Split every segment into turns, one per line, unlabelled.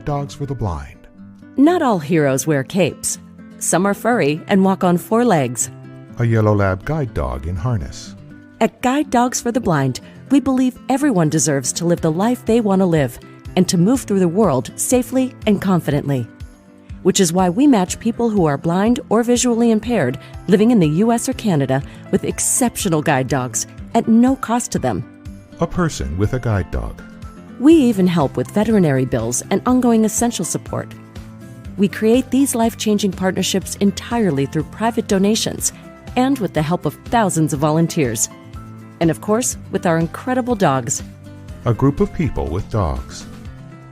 dogs for the blind.
Not all heroes wear capes. Some are furry and walk on 4 legs.
A yellow lab guide dog in harness.
At Guide Dogs for the Blind, we believe everyone deserves to live the life they want to live and to move through the world safely and confidently. Which is why we match people who are blind or visually impaired living in the US or Canada with exceptional guide dogs at no cost to them.
A person with a guide dog.
We even help with veterinary bills and ongoing essential support. We create these life-changing partnerships entirely through private donations and with the help of thousands of volunteers. And of course, with our incredible dogs.
A group of people with dogs.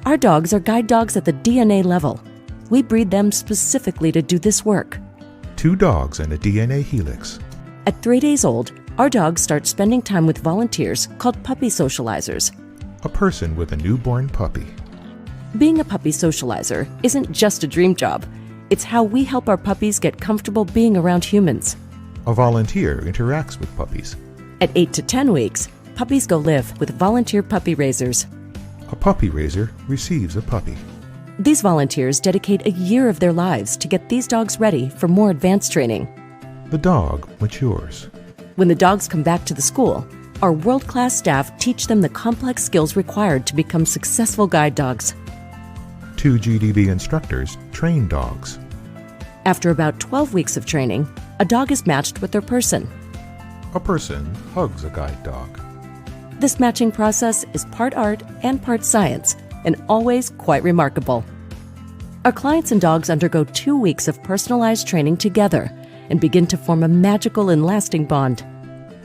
Our dogs are guide dogs at the DNA level. We breed them specifically to do this work.
2 dogs and a DNA helix.
At 3 days old, our dogs start spending time with volunteers called puppy socializers.
A person with a newborn puppy.
Being a puppy socializer isn't just a dream job. It's how we help our puppies get comfortable being around humans.
A volunteer interacts with puppies.
At 8 to 10 weeks, puppies go live with volunteer puppy raisers.
A puppy raiser receives a puppy.
These volunteers dedicate a year of their lives to get these dogs ready for more advanced training.
The dog matures.
When the dogs come back to the school, our world-class staff teach them the complex skills required to become successful guide dogs.
2 GDB instructors train dogs.
After about 12 weeks of training, a dog is matched with their person.
A person hugs a guide dog.
This matching process is part art and part science, and always quite remarkable. Our clients and dogs undergo 2 weeks of personalized training together and begin to form a magical and lasting bond.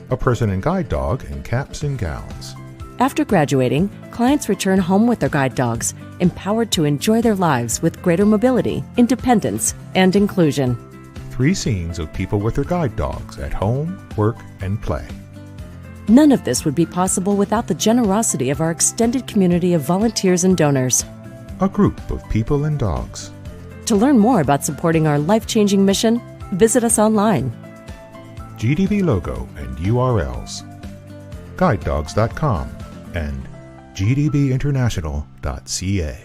A person and guide dog in caps and gowns.
After graduating, clients return home with their guide dogs, empowered to enjoy their lives with greater mobility, independence, and inclusion.
3 scenes of people with their guide dogs at home, work, and play.
None of this would be possible without the generosity of our extended community of volunteers and donors.
A group of people and dogs.
To learn more about supporting our life-changing mission, visit us online.
GDB logo and URLs. GuideDogs.com and GDBinternational.ca.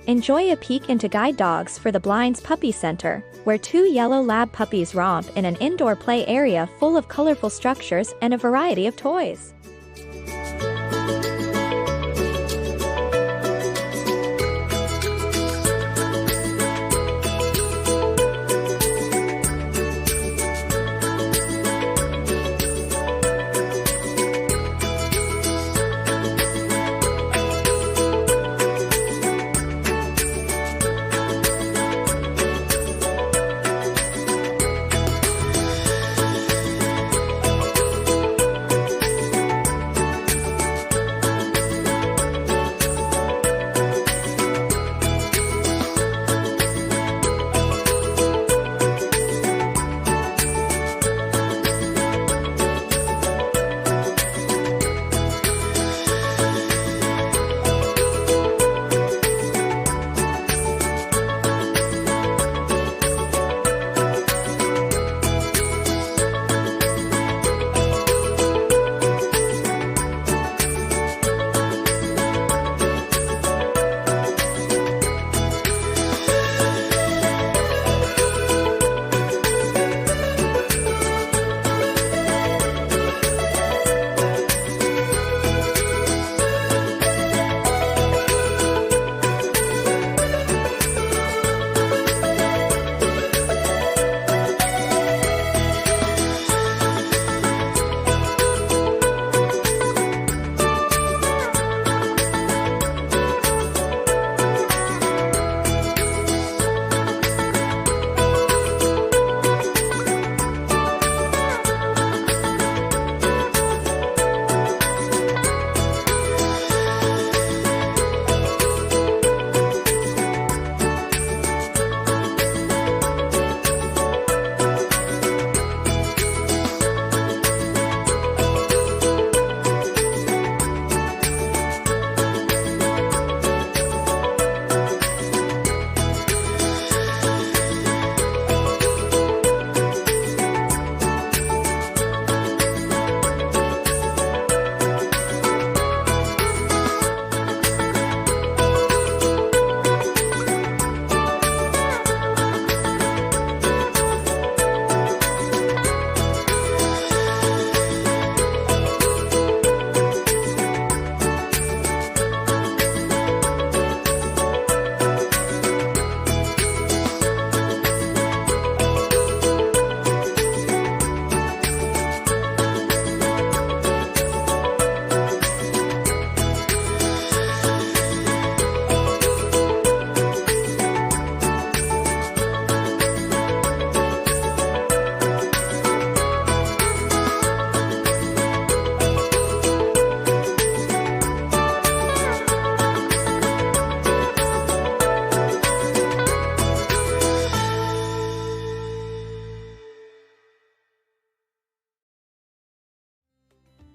Enjoy a peek into Guide Dogs for the Blind's Puppy Center, where 2 yellow lab puppies romp in an indoor play area full of colorful structures and a variety of toys.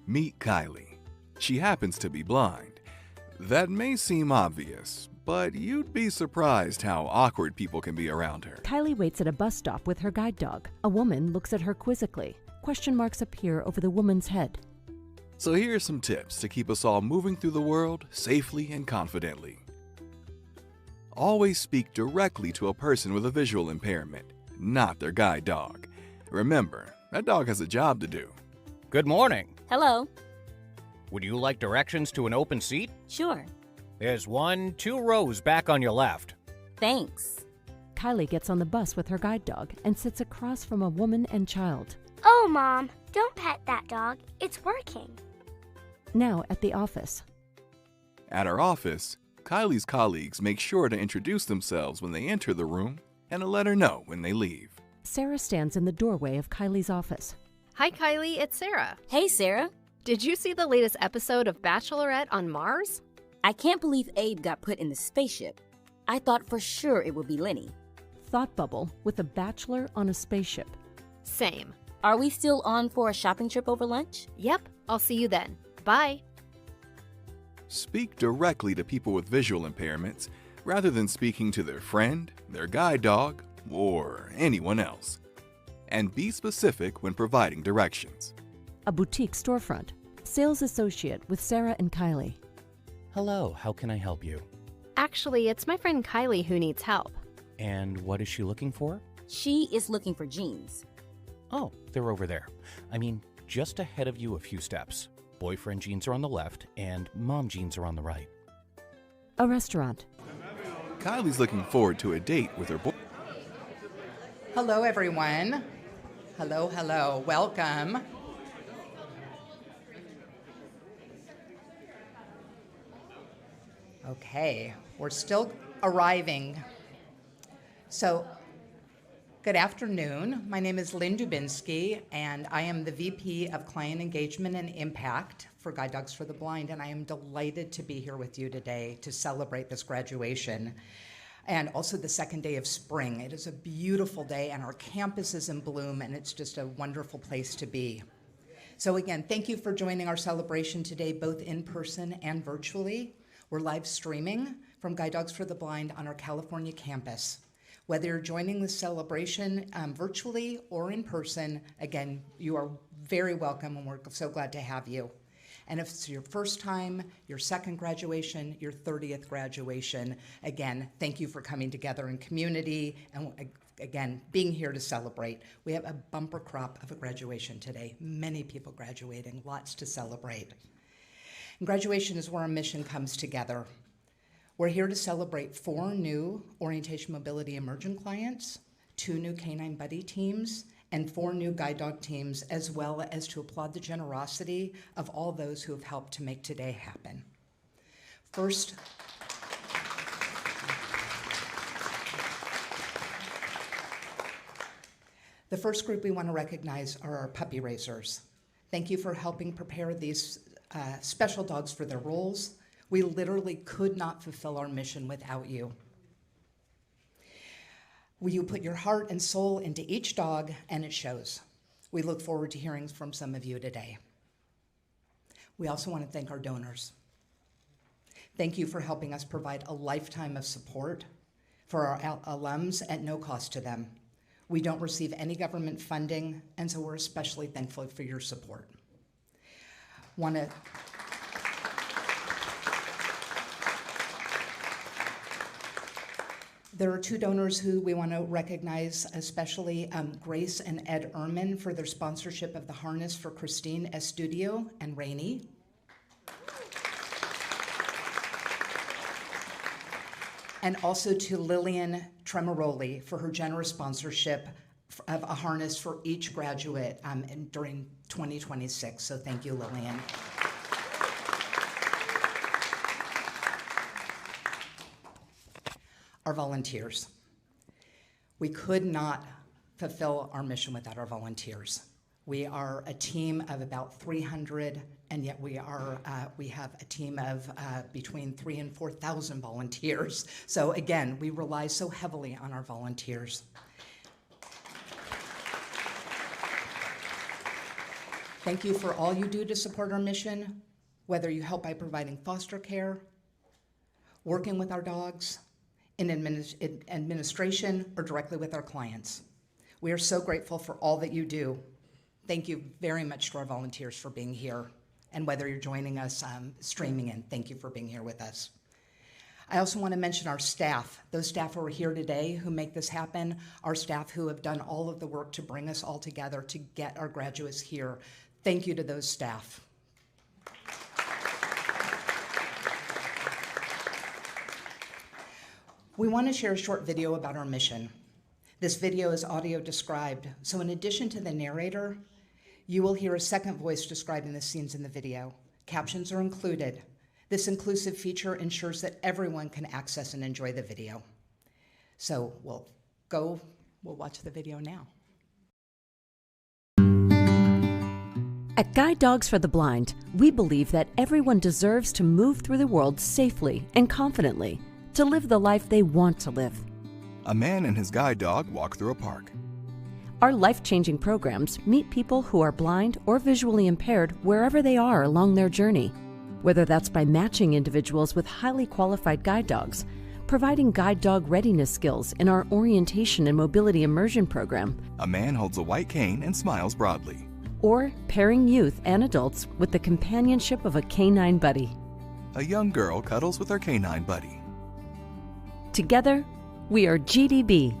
Meet Kylie. She happens to be blind. That may seem obvious, but you'd be surprised how awkward people can be around her.
Kylie waits at a bus stop with her guide dog. A woman looks at her quizzically. Question marks appear over the woman's head.
So here are some tips to keep us all moving through the world safely and confidently. Always speak directly to a person with a visual impairment, not their guide dog. Remember, that dog has a job to do.
Good morning.
Hello.
Would you like directions to an open seat?
Sure.
There's 2 rows back on your left.
Thanks.
Kylie gets on the bus with her guide dog and sits across from a woman and child.
Oh, Mom, don't pet that dog. It's working.
Now at the office.
At our office, Kylie's colleagues make sure to introduce themselves when they enter the room and to let her know when they leave.
Sarah stands in the doorway of Kylie's office.
Hi, Kylie. It's Sarah.
Hey, Sarah.
Did you see the latest episode of Bachelorette on Mars?
I can't believe Abe got put in the spaceship. I thought for sure it would be Lenny.
Thought bubble with a bachelor on a spaceship.
Same.
Are we still on for a shopping trip over lunch?
Yep. I'll see you then. Bye.
Speak directly to people with visual impairments rather than speaking to their friend, their guide dog, or anyone else. And be specific when providing directions.
A boutique storefront. Sales associate with Sarah and Kylie.
Hello, how can I help you?
Actually, it's my friend Kylie who needs help.
And what is she looking for?
She is looking for jeans.
Oh, they're over there. I mean, just ahead of you a few steps. Boyfriend jeans are on the left, and mom jeans are on the right.
A restaurant.
Kylie's looking forward to a date with her boy.
Hello, everyone. Hello, hello. Welcome. Okay, we're still arriving. So, good afternoon. My name is Lynn Dubinsky, and I am the VP of Client Engagement and Impact for Guide Dogs for the Blind, and I am delighted to be here with you today to celebrate this graduation and also the second day of spring. It is a beautiful day, and our campus is in bloom, and it's just a wonderful place to be. So again, thank you for joining our celebration today, both in person and virtually. We're live streaming from Guide Dogs for the Blind on our California campus. Whether you're joining the celebration virtually or in person, again, you are very welcome, and we're so glad to have you. And if it's your first time, your second graduation, your 30th graduation, again, thank you for coming together in community and again, being here to celebrate. We have a bumper crop of a graduation today. Many people graduating, lots to celebrate. And graduation is where our mission comes together. We're here to celebrate 4 new orientation mobility emergent clients, 2 new canine buddy teams, and 4 new guide dog teams, as well as to applaud the generosity of all those who have helped to make today happen. First, the first group we want to recognize are our puppy raisers. Thank you for helping prepare these special dogs for their roles. We literally could not fulfill our mission without you. You put your heart and soul into each dog, and it shows. We look forward to hearing from some of you today. We also want to thank our donors. Thank you for helping us provide a lifetime of support for our alums at no cost to them. We don't receive any government funding, and so we're especially thankful for your support. There are 2 donors who we want to recognize, especially Grace and Ed Ehrman for their sponsorship of the harness for Christine Estudio and Rainey. And also to Lillian Tremoroli for her generous sponsorship of a harness for each graduate during 2026. So thank you, Lillian. Our volunteers. We could not fulfill our mission without our volunteers. We are a team of about 300, and yet we have a team of between 3,000 and 4,000 volunteers. So again, we rely so heavily on our volunteers. Thank you for all you do to support our mission, whether you help by providing foster care, working with our dogs, in administration, or directly with our clients. We are so grateful for all that you do. Thank you very much to our volunteers for being here, and whether you're joining us streaming in, thank you for being here with us. I also want to mention our staff, those staff who are here today who make this happen, our staff who have done all of the work to bring us all together to get our graduates here. Thank you to those staff. We want to share a short video about our mission. This video is audio described, so in addition to the narrator, you will hear a second voice describing the scenes in the video. Captions are included. This inclusive feature ensures that everyone can access and enjoy the video. So we'll watch the video now.
At Guide Dogs for the Blind, we believe that everyone deserves to move through the world safely and confidently, to live the life they want to live.
A man and his guide dog walk through a park.
Our life-changing programs meet people who are blind or visually impaired wherever they are along their journey, whether that's by matching individuals with highly qualified guide dogs, providing guide dog readiness skills in our orientation and mobility immersion program.
A man holds a white cane and smiles broadly.
Or pairing youth and adults with the companionship of a canine buddy.
A young girl cuddles with her canine buddy.
Together, we are GDB.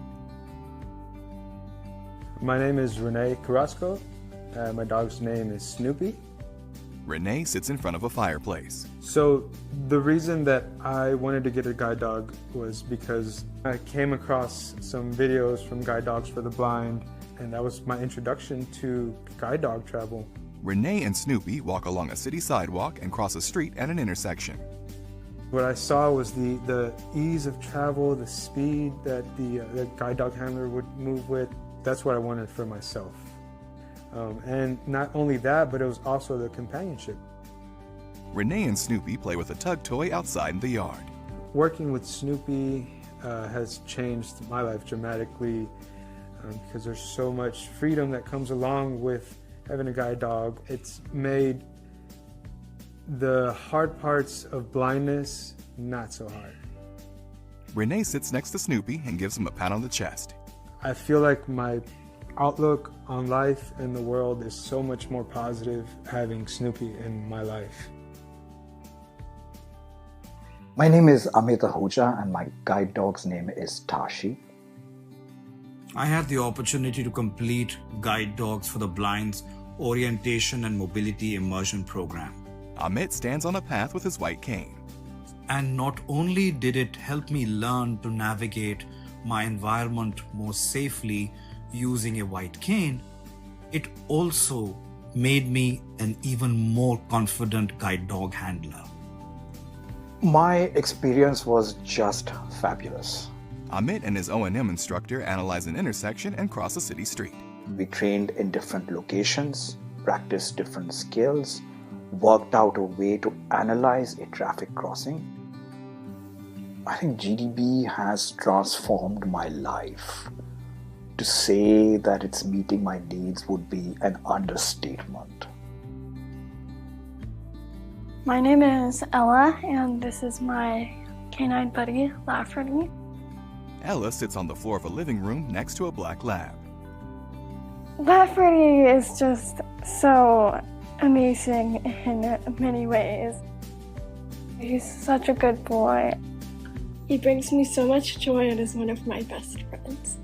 My name is Renee Carrasco. My dog's name is Snoopy.
Renee sits in front of a fireplace.
So the reason that I wanted to get a guide dog was because I came across some videos from Guide Dogs for the Blind, and that was my introduction to guide dog travel.
Renee and Snoopy walk along a city sidewalk and cross a street at an intersection.
What I saw was the ease of travel, the speed that the guide dog handler would move with. That's what I wanted for myself. And not only that, but it was also the companionship.
Renee and Snoopy play with a tug toy outside in the yard.
Working with Snoopy has changed my life dramatically because there's so much freedom that comes along with having a guide dog. It's made the hard parts of blindness not so hard.
Renee sits next to Snoopy and gives him a pat on the chest.
I feel like my outlook on life and the world is so much more positive having Snoopy in my life.
My name is Amit Ahuja and my guide dog's name is Tashi.
I had the opportunity to complete Guide Dogs for the Blind's Orientation and Mobility Immersion Program.
Amit stands on a path with his white cane.
And not only did it help me learn to navigate my environment more safely using a white cane, it also made me an even more confident guide dog handler.
My experience was just fabulous.
Amit and his O&M instructor analyze an intersection and cross a city street.
We trained in different locations, practiced different skills, worked out a way to analyze a traffic crossing. I think GDB has transformed my life. To say that it's meeting my needs would be an understatement.
My name is Ella, and this is my canine buddy, Lafferty.
Ella sits on the floor of a living room next to a black lab.
Lafferty is just so amazing in many ways. He's such a good boy. He brings me so much joy and is one of my best friends.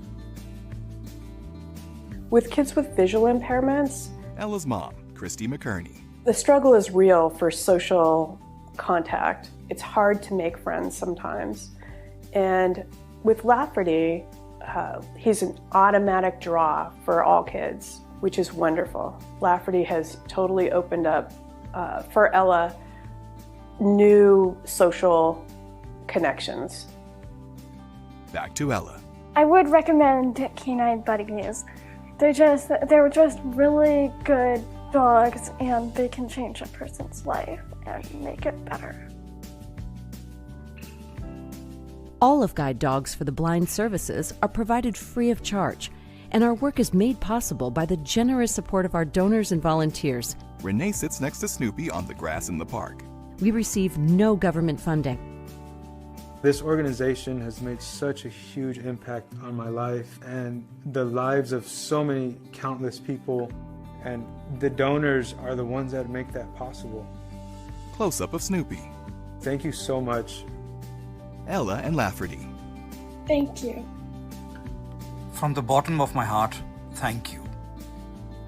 With kids with visual impairments,
Ella's mom, Christy McKerney.
The struggle is real for social contact. It's hard to make friends sometimes. And with Lafferty, he's an automatic draw for all kids, which is wonderful. Lafferty has totally opened up, for Ella, new social connections.
Back to Ella.
I would recommend canine buddies. They're just really good dogs, and they can change a person's life and make it better.
All of Guide Dogs for the Blind services are provided free of charge, And our work is made possible by the generous support of our donors and volunteers.
Renee sits next to Snoopy on the grass in the park.
We receive no government funding.
This organization has made such a huge impact on my life and the lives of so many countless people, and the donors are the ones that make that possible.
Close-up of Snoopy.
Thank you so much.
Ella and Lafferty.
Thank you.
From the bottom of my heart, thank you.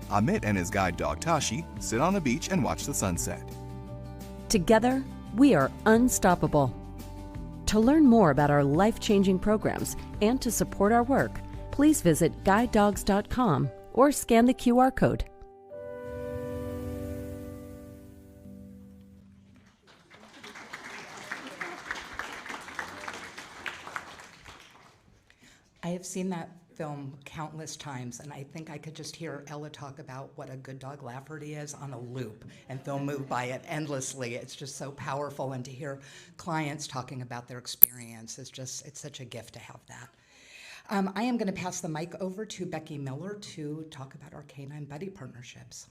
Amit and his guide dog Tashi sit on the beach and watch the sunset.
Together, we are unstoppable. To learn more about our life-changing programs and to support our work, please visit guidedogs.com or scan the QR code.
I have seen that film countless times, and I think I could just hear Ella talk about what a good dog Lafferty is on a loop, and they'll move by it endlessly. It's just so powerful, and to hear clients talking about their experience is just, it's such a gift to have that. I am going to pass the mic over to Becky Miller to talk about our Canine Buddy partnerships.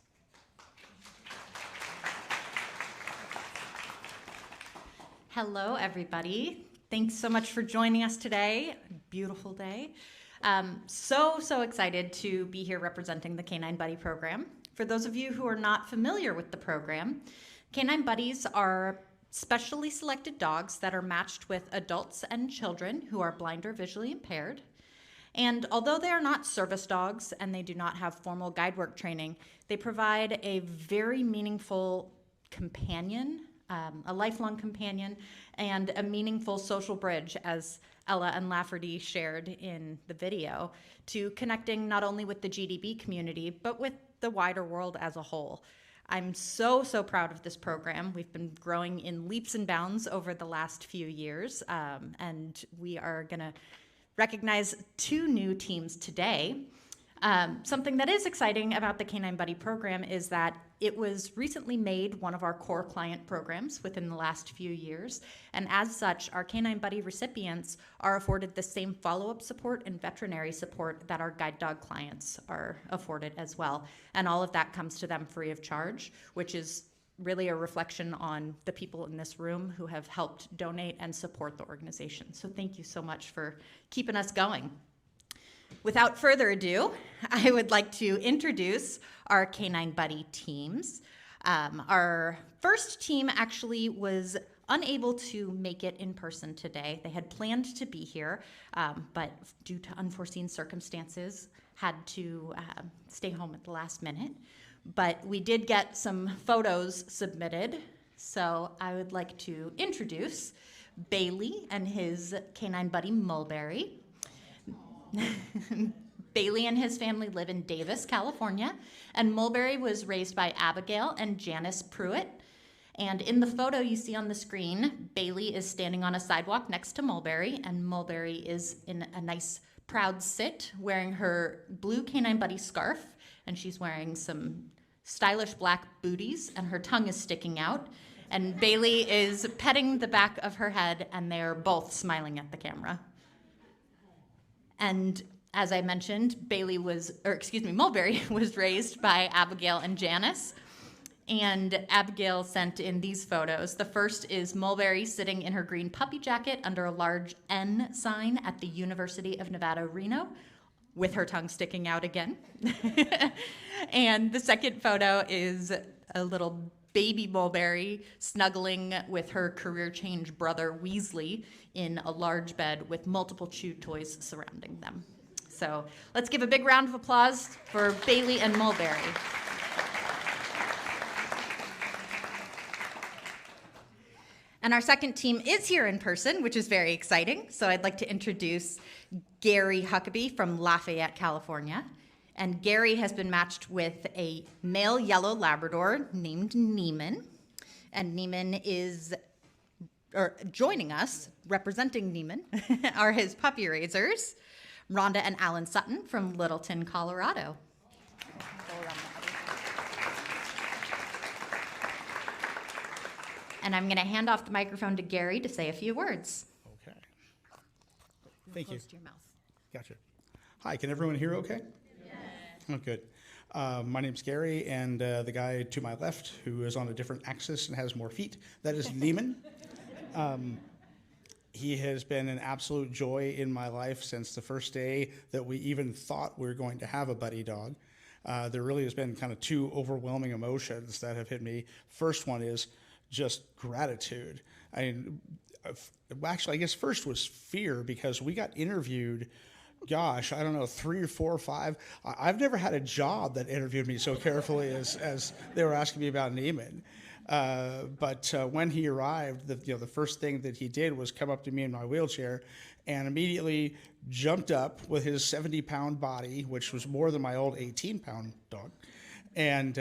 Hello, everybody. Thanks so much for joining us today. Beautiful day. So excited to be here representing the Canine Buddy program. For those of you who are not familiar with the program, Canine Buddies are specially selected dogs that are matched with adults and children who are blind or visually impaired. And although they are not service dogs and they do not have formal guide work training, they provide a very meaningful companion, a lifelong companion, and a meaningful social bridge, as Ella and Lafferty shared in the video, to connecting not only with the GDB community, but with the wider world as a whole. I'm so proud of this program. We've been growing in leaps and bounds over the last few years, and we are gonna recognize 2 new teams today. Something that is exciting about the Canine Buddy program is that it was recently made one of our core client programs within the last few years, and as such, our Canine Buddy recipients are afforded the same follow-up support and veterinary support that our guide dog clients are afforded as well. And all of that comes to them free of charge, which is really a reflection on the people in this room who have helped donate and support the organization. So thank you so much for keeping us going. Without further ado, I would like to introduce our Canine Buddy teams. Our first team actually was unable to make it in person today. They had planned to be here, but due to unforeseen circumstances, had to stay home at the last minute. But we did get some photos submitted, so I would like to introduce Bailey and his Canine Buddy Mulberry. Bailey and his family live in Davis, California, and Mulberry was raised by Abigail and Janice Pruitt. And in the photo you see on the screen, Bailey is standing on a sidewalk next to Mulberry, and Mulberry is in a nice proud sit, wearing her blue Canine Buddy scarf, and she's wearing some stylish black booties, and her tongue is sticking out. And Bailey is petting the back of her head, and they're both smiling at the camera. And as I mentioned, Mulberry was raised by Abigail and Janice. And Abigail sent in these photos. The first is Mulberry sitting in her green puppy jacket under a large N sign at the University of Nevada, Reno, with her tongue sticking out again. And the second photo is a little baby Mulberry snuggling with her career change brother Weasley in a large bed with multiple chew toys surrounding them. So let's give a big round of applause for Bailey and Mulberry. And our second team is here in person, which is very exciting. So I'd like to introduce Gary Huckabee from Lafayette, California. And Gary has been matched with a male yellow Labrador named Neiman. And Neiman is, joining us, representing Neiman, are his puppy raisers, Rhonda and Alan Sutton from Littleton, Colorado. And I'm going to hand off the microphone to Gary to say a few words.
Okay. Thank you.
Close to your mouth.
Gotcha. Hi, can everyone hear okay? Oh, good. My name's Gary, and the guy to my left, who is on a different axis and has more feet, that is Neiman. He has been an absolute joy in my life since the first day that we even thought we were going to have a buddy dog. There really has been kind of two overwhelming emotions that have hit me. First one is just gratitude. Actually, I guess first was fear, because we got interviewed, gosh, I don't know, 3 or 4 or 5. I've never had a job that interviewed me so carefully as they were asking me about Neiman. But when he arrived, the first thing that he did was come up to me in my wheelchair and immediately jumped up with his 70-pound body, which was more than my old 18-pound dog, and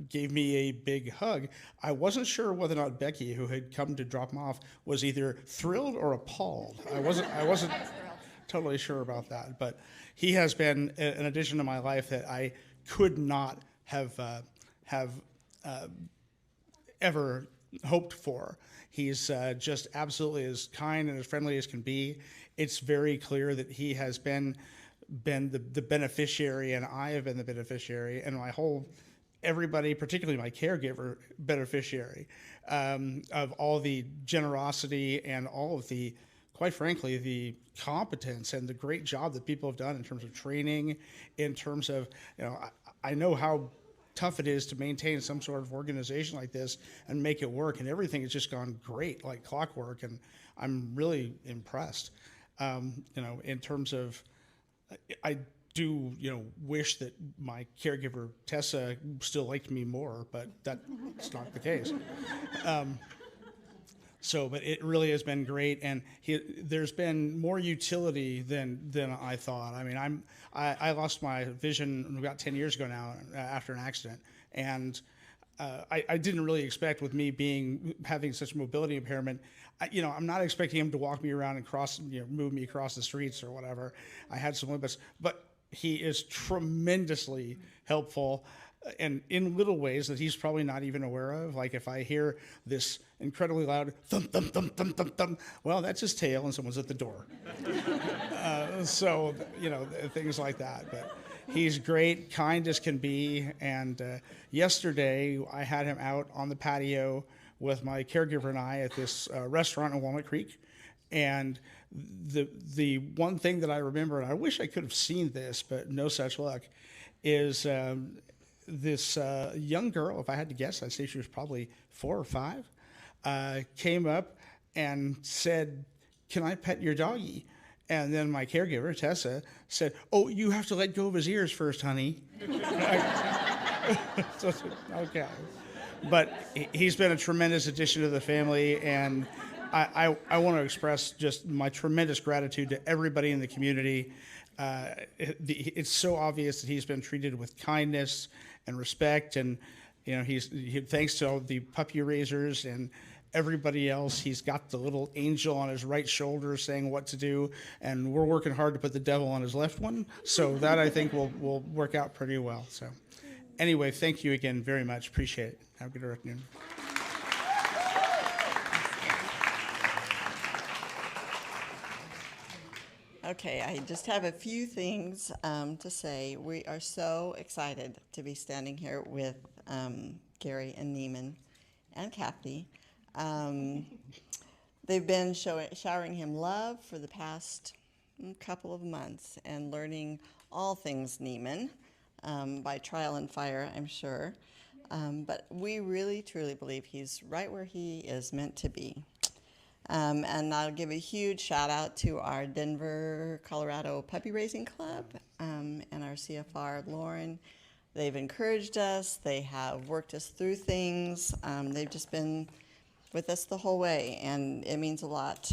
gave me a big hug. I wasn't sure whether or not Becky, who had come to drop him off, was either thrilled or appalled. I wasn't totally sure about that, but he has been an addition to my life that I could not have ever hoped for. He's just absolutely as kind and as friendly as can be. It's very clear that he has been the beneficiary, and I have been the beneficiary, and everybody, particularly my caregiver, beneficiary of all the generosity and all of the, quite frankly, the competence and the great job that people have done in terms of training, in terms of, I know how tough it is to maintain some sort of organization like this and make it work, and everything has just gone great, like clockwork, and I'm really impressed. In terms of, I do, wish that my caregiver, Tessa, still liked me more, but that's not the case. But it really has been great, and there's been more utility than I thought. I mean, I lost my vision about 10 years ago now after an accident, and I didn't really expect, with me having such mobility impairment, I'm not expecting him to walk me around and move me across the streets or whatever. I had some limits, but he is tremendously helpful, and in little ways that he's probably not even aware of. Like if I hear this incredibly loud thump, thump, thump, thump, thump, thump, well, that's his tail and someone's at the door. Things like that. But he's great, kind as can be. And yesterday I had him out on the patio with my caregiver and I at this restaurant in Walnut Creek. And the one thing that I remember, and I wish I could have seen this, but no such luck, is this young girl, if I had to guess, I'd say she was probably 4 or 5, came up and said, "Can I pet your doggy?" And then my caregiver, Tessa, said, "Oh, you have to let go of his ears first, honey." Okay. But he's been a tremendous addition to the family, and I want to express just my tremendous gratitude to everybody in the community. It's so obvious that he's been treated with kindness and respect, and thanks to all the puppy raisers and everybody else, he's got the little angel on his right shoulder saying what to do, and we're working hard to put the devil on his left one, so that I think will work out pretty well. So anyway, thank you again very much. Appreciate it. Have a good afternoon.
Okay, I just have a few things to say. We are so excited to be standing here with Gary and Neiman and Kathy. They've been showering him love for the past couple of months and learning all things Neiman by trial and fire, I'm sure. But we really, truly believe he's right where he is meant to be. And I'll give a huge shout out to our Denver, Colorado Puppy Raising Club and our CFR, Lauren. They've encouraged us. They have worked us through things. They've just been with us the whole way, and it means a lot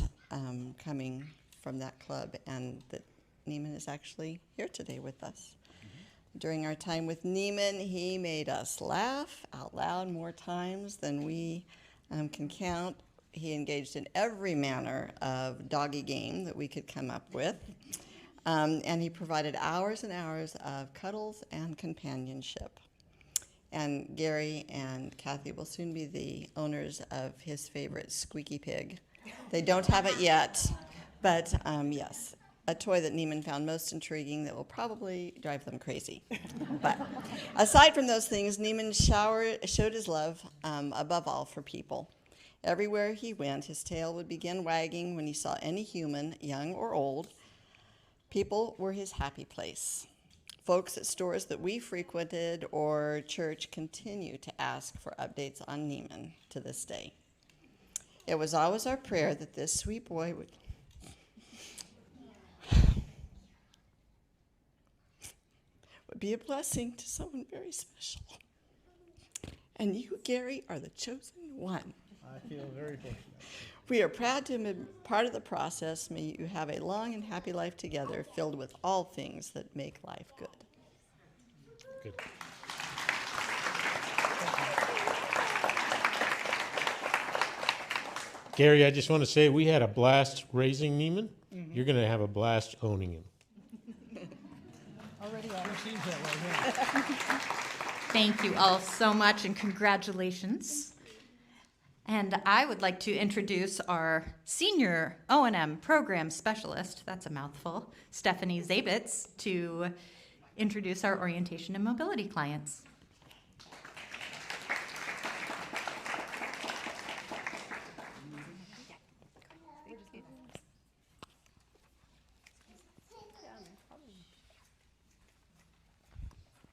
coming from that club, and that Neiman is actually here today with us. Mm-hmm. During our time with Neiman, he made us laugh out loud more times than we can count. He engaged in every manner of doggy game that we could come up with. And he provided hours and hours of cuddles and companionship. And Gary and Kathy will soon be the owners of his favorite squeaky pig. They don't have it yet, but yes, a toy that Neiman found most intriguing that will probably drive them crazy. But aside from those things, Neiman showed his love above all for people. Everywhere he went, his tail would begin wagging when he saw any human, young or old. People were his happy place. Folks at stores that we frequented or church continue to ask for updates on Neiman to this day. It was always our prayer that this sweet boy would be a blessing to someone very special. And you, Gary, are the chosen one.
I feel very fortunate.
We are proud to have been part of the process. May you have a long and happy life together, filled with all things that make life good.
Good. Gary, I just want to say we had a blast raising Neiman. Mm-hmm. You're going to have a blast owning him.
Already
seems that way, yeah.
Thank you all so much, and congratulations. And I would like to introduce our senior O&M program specialist, that's a mouthful, Stephanie Zabitz, to introduce our orientation and mobility clients.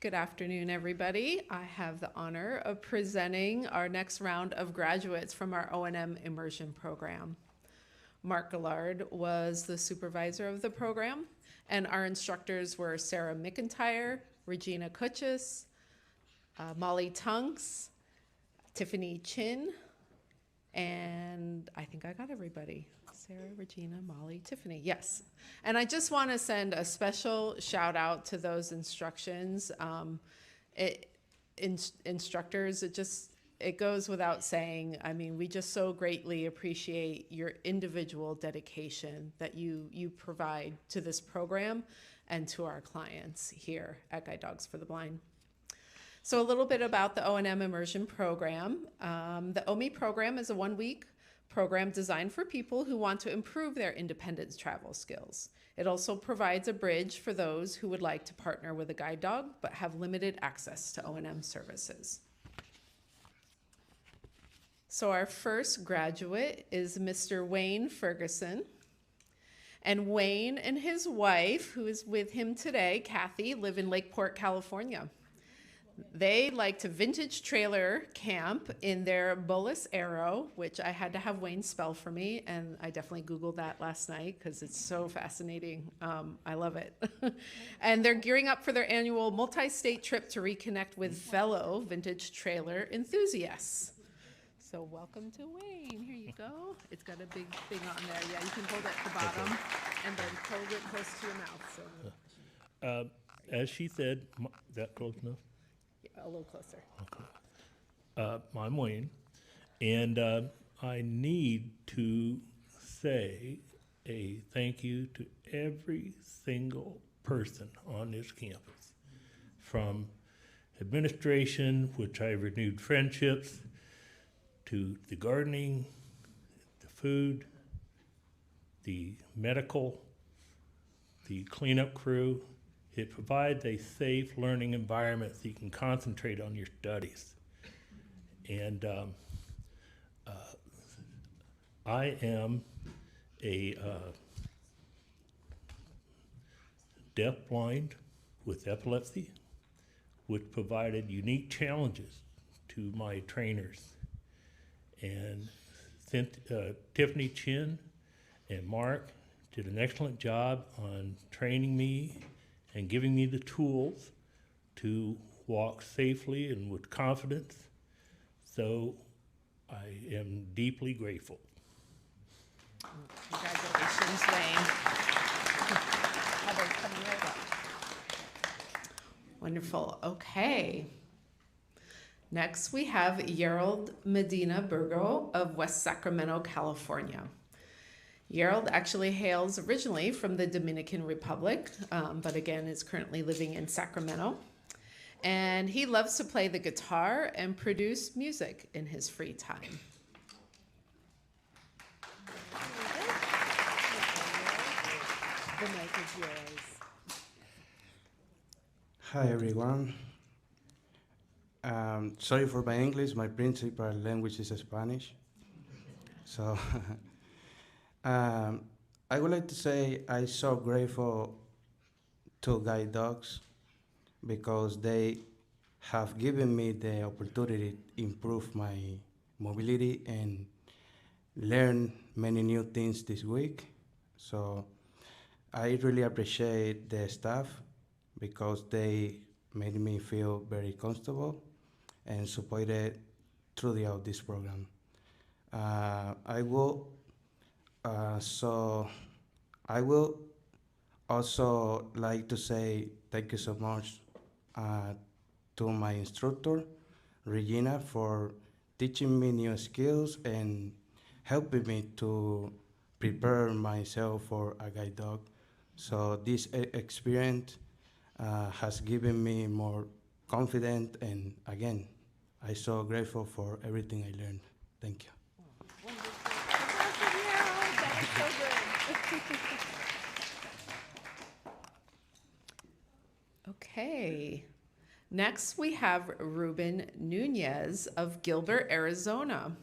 Good afternoon, everybody. I have the honor of presenting our next round of graduates from our O&M immersion program. Mark Gillard was the supervisor of the program, and our instructors were Sarah McIntyre, Regina Kutchis, Molly Tunks, Tiffany Chin, and I think I got everybody. Sarah, Regina, Molly, Tiffany, yes. And I just want to send a special shout out to those instructions. Instructors, it goes without saying. I mean, we just so greatly appreciate your individual dedication that you provide to this program and to our clients here at Guide Dogs for the Blind. So a little bit about the O&M immersion program. The OMI program is a one-week program designed for people who want to improve their independent travel skills. It also provides a bridge for those who would like to partner with a guide dog but have limited access to O&M services. So our first graduate is Mr. Wayne Ferguson. And Wayne and his wife, who is with him today, Kathy, live in Lakeport, California. They like to vintage trailer camp in their Bullis Arrow, which I had to have Wayne spell for me, and I definitely Googled that last night because it's so fascinating. I love it. And they're gearing up for their annual multi-state trip to reconnect with fellow vintage trailer enthusiasts. So welcome to Wayne. Here you go. It's got a big thing on there. Yeah, you can hold it at the bottom and then hold it close to your mouth. So.
As she said, is that close enough?
A little closer.
Okay. I'm Wayne, and I need to say a thank you to every single person on this campus, from administration, which I renewed friendships, to the gardening, the food, the medical, the cleanup crew. It provides a safe learning environment so you can concentrate on your studies. And I am a deaf-blind with epilepsy, which provided unique challenges to my trainers. And Tiffany Chin and Mark did an excellent job on training me and giving me the tools to walk safely and with confidence. So I am deeply grateful.
Congratulations, Wayne. Coming right up. Wonderful. Okay. Next, we have Yerald Medina Burgo of West Sacramento, California. Yerald actually hails originally from the Dominican Republic, but again is currently living in Sacramento. And he loves to play the guitar and produce music in his free time. The mic is yours.
Hi, everyone. Sorry for my English. My principal language is Spanish. So I would like to say I'm so grateful to guide dogs because they have given me the opportunity to improve my mobility and learn many new things this week. So I really appreciate the staff because they made me feel very comfortable and supported throughout this program. I will also like to say thank you so much to my instructor, Regina, for teaching me new skills and helping me to prepare myself for a guide dog. So this experience has given me more confidence, and again, I'm so grateful for everything I learned. Thank you.
Okay. Next, we have Ruben Nunez of Gilbert, Arizona.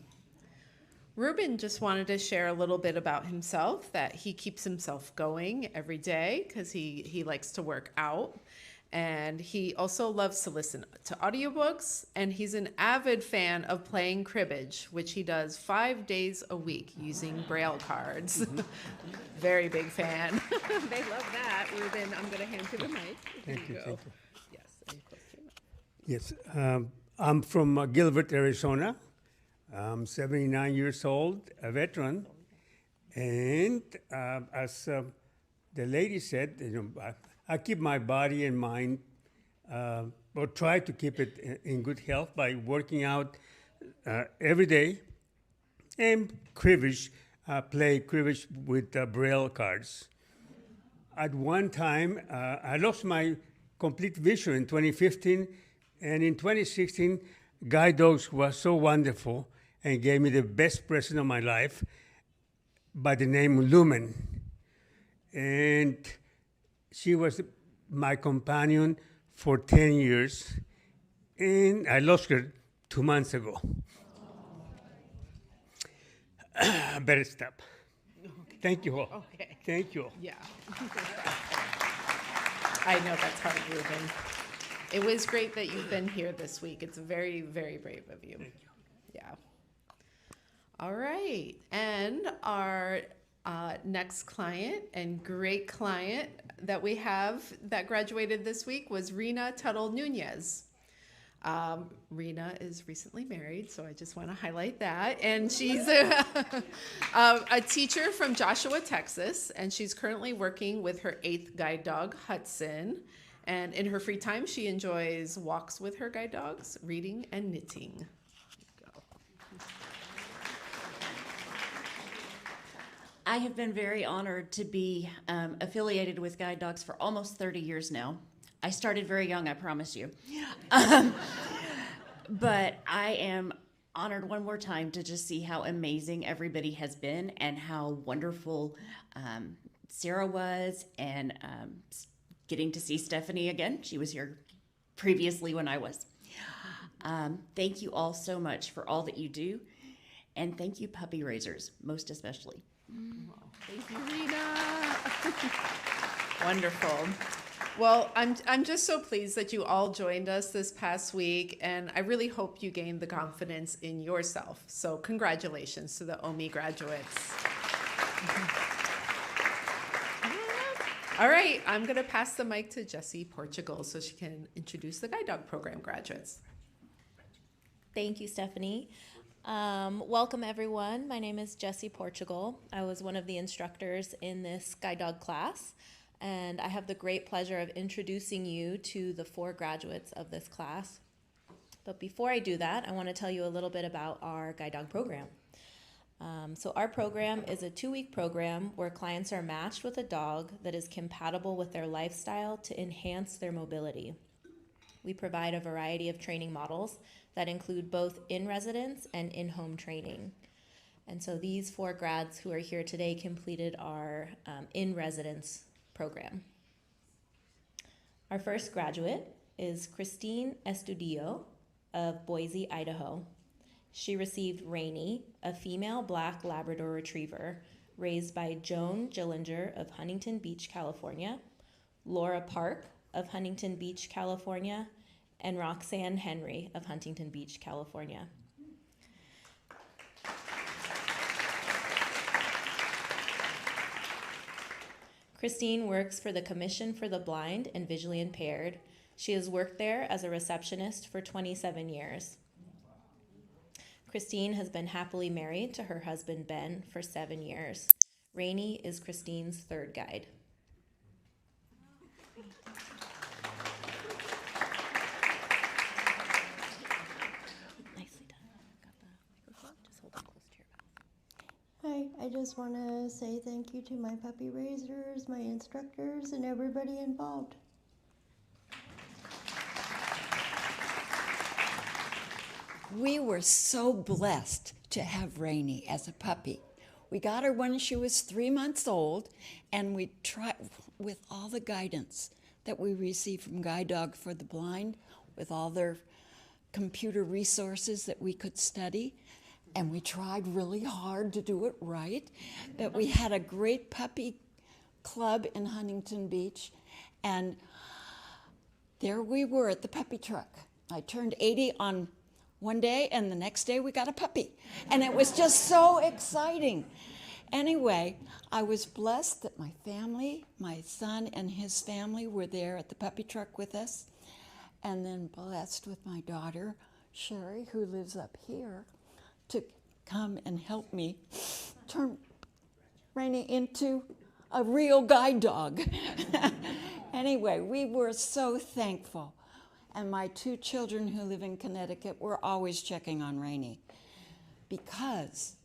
Ruben just wanted to share a little bit about himself, that he keeps himself going every day because he likes to work out. And he also loves to listen to audiobooks, and he's an avid fan of playing cribbage, which he does 5 days a week using Braille cards. Very big fan. They love that. Ruben, I'm going to hand you the mic.
Thank you. Thank you.
Yes, and close to your mic.
Yes, I'm from Gilbert, Arizona. I'm 79 years old, a veteran, and as the lady said, I keep my body and mind, or try to keep it in good health by working out every day and cribbage, play cribbage with Braille cards. At one time, I lost my complete vision in 2015, and in 2016, Guide Dogs was so wonderful and gave me the best present of my life by the name Lumen. And she was my companion for 10 years, and I lost her 2 months ago. Better stop.
Okay.
Thank you all.
Okay.
Thank you all.
Yeah. I know that's hard, Ruben. It was great that you've been here this week. It's very, very brave of you.
Thank you.
Yeah. All right. And our next client and great client that we have that graduated this week was Rena Tuttle Nunez. Rena is recently married, so I just want to highlight that. And she's a teacher from Joshua, Texas, and she's currently working with her 8th guide dog, Hudson. And in her free time, she enjoys walks with her guide dogs, reading, and knitting.
I have been very honored to be affiliated with guide dogs for almost 30 years now. I started very young, I promise you. But I am honored one more time to just see how amazing everybody has been and how wonderful Sarah was, and getting to see Stephanie again. She was here previously when I was. Thank you all so much for all that you do, and thank you puppy raisers, most especially.
Thank you, Rena. Wonderful. Well, I'm just so pleased that you all joined us this past week, and I really hope you gained the confidence in yourself. So congratulations to the OMI graduates. All right, I'm going to pass the mic to Jessie Portugal so she can introduce the Guide Dog Program graduates.
Thank you, Stephanie. Welcome, everyone. My name is Jessie Portugal. I was one of the instructors in this Guide Dog class, and I have the great pleasure of introducing you to the 4 graduates of this class. But before I do that, I want to tell you a little bit about our Guide Dog Program. So our program is a 2-week program where clients are matched with a dog that is compatible with their lifestyle to enhance their mobility. We provide a variety of training models that include both in-residence and in-home training. And so these 4 grads who are here today completed our in-residence program. Our first graduate is Christine Estudillo of Boise, Idaho. She received Rainey, a female black Labrador Retriever raised by Joan Gillinger of Huntington Beach, California, Laura Park of Huntington Beach, California, and Roxanne Henry of Huntington Beach, California. Christine works for the Commission for the Blind and Visually Impaired. She has worked there as a receptionist for 27 years. Christine has been happily married to her husband, Ben, for 7 years. Rainey is Christine's third guide. Nicely done. Got the microphone. Just hold it close to your mouth.
Hi, I just want to say thank you to my puppy raisers, my instructors, and everybody involved.
We were so blessed to have Rainey as a puppy. We got her when she was 3 months old, and we tried with all the guidance that we received from Guide Dog for the Blind, with all their computer resources that we could study, and we tried really hard to do it right. But we had a great puppy club in Huntington Beach, and there we were at the puppy truck. I turned 80 on one day, and the next day we got a puppy. And it was just so exciting. Anyway, I was blessed that my family, my son and his family were there at the puppy truck with us. And then blessed with my daughter, Sherry, who lives up here, to come and help me turn Rainey into a real guide dog. Anyway, we were so thankful. And my 2 children who live in Connecticut were always checking on Rainey, because